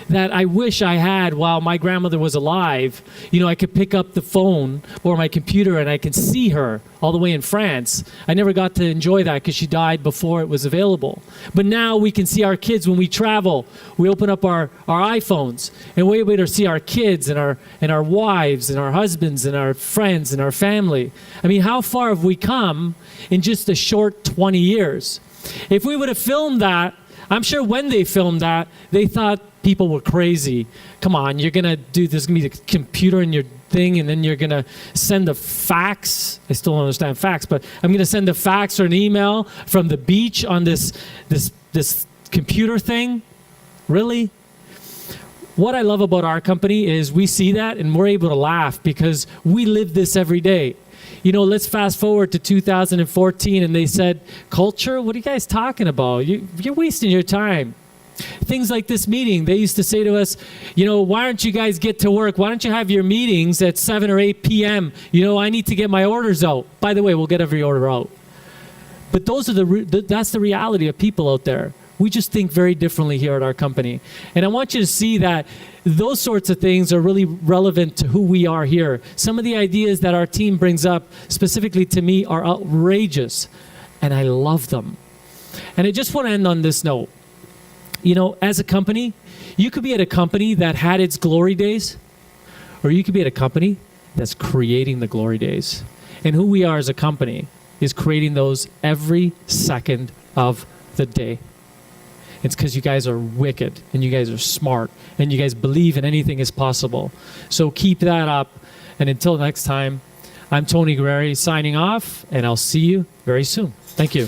S1: that I wish I had while my grandmother was alive. I could pick up the phone or my computer and I can see her all the way in France. I never got to enjoy that because she died before it was available. But now we can see our kids when we travel. We open up our iPhones and we're able to see our kids and our wives and our husbands and our friends and our family. I mean, how far have we come in just a short 20 years? If we would have filmed that, I'm sure when they filmed that, they thought people were crazy. Come on, you're going to do this, going to be the computer in your thing, and then you're going to send a fax. I still don't understand fax, but I'm going to send a fax or an email from the beach on this computer thing. Really? What I love about our company is we see that and we're able to laugh because we live this every day. Let's fast forward to 2014 and they said, culture? What are you guys talking about? You're wasting your time. Things like this meeting, they used to say to us, why don't you guys get to work? Why don't you have your meetings at 7 or 8 p.m.? I need to get my orders out. By the way, we'll get every order out. But that's the reality of people out there. We just think very differently here at our company. And I want you to see that those sorts of things are really relevant to who we are here. Some of the ideas that our team brings up specifically to me are outrageous, and I love them. And I just want to end on this note. As a company, you could be at a company that had its glory days, or you could be at a company that's creating the glory days. And who we are as a company is creating those every second of the day. It's because you guys are wicked, and you guys are smart, and you guys believe in anything is possible. So keep that up. And until next time, I'm Tony Guerreri signing off, and I'll see you very soon. Thank you.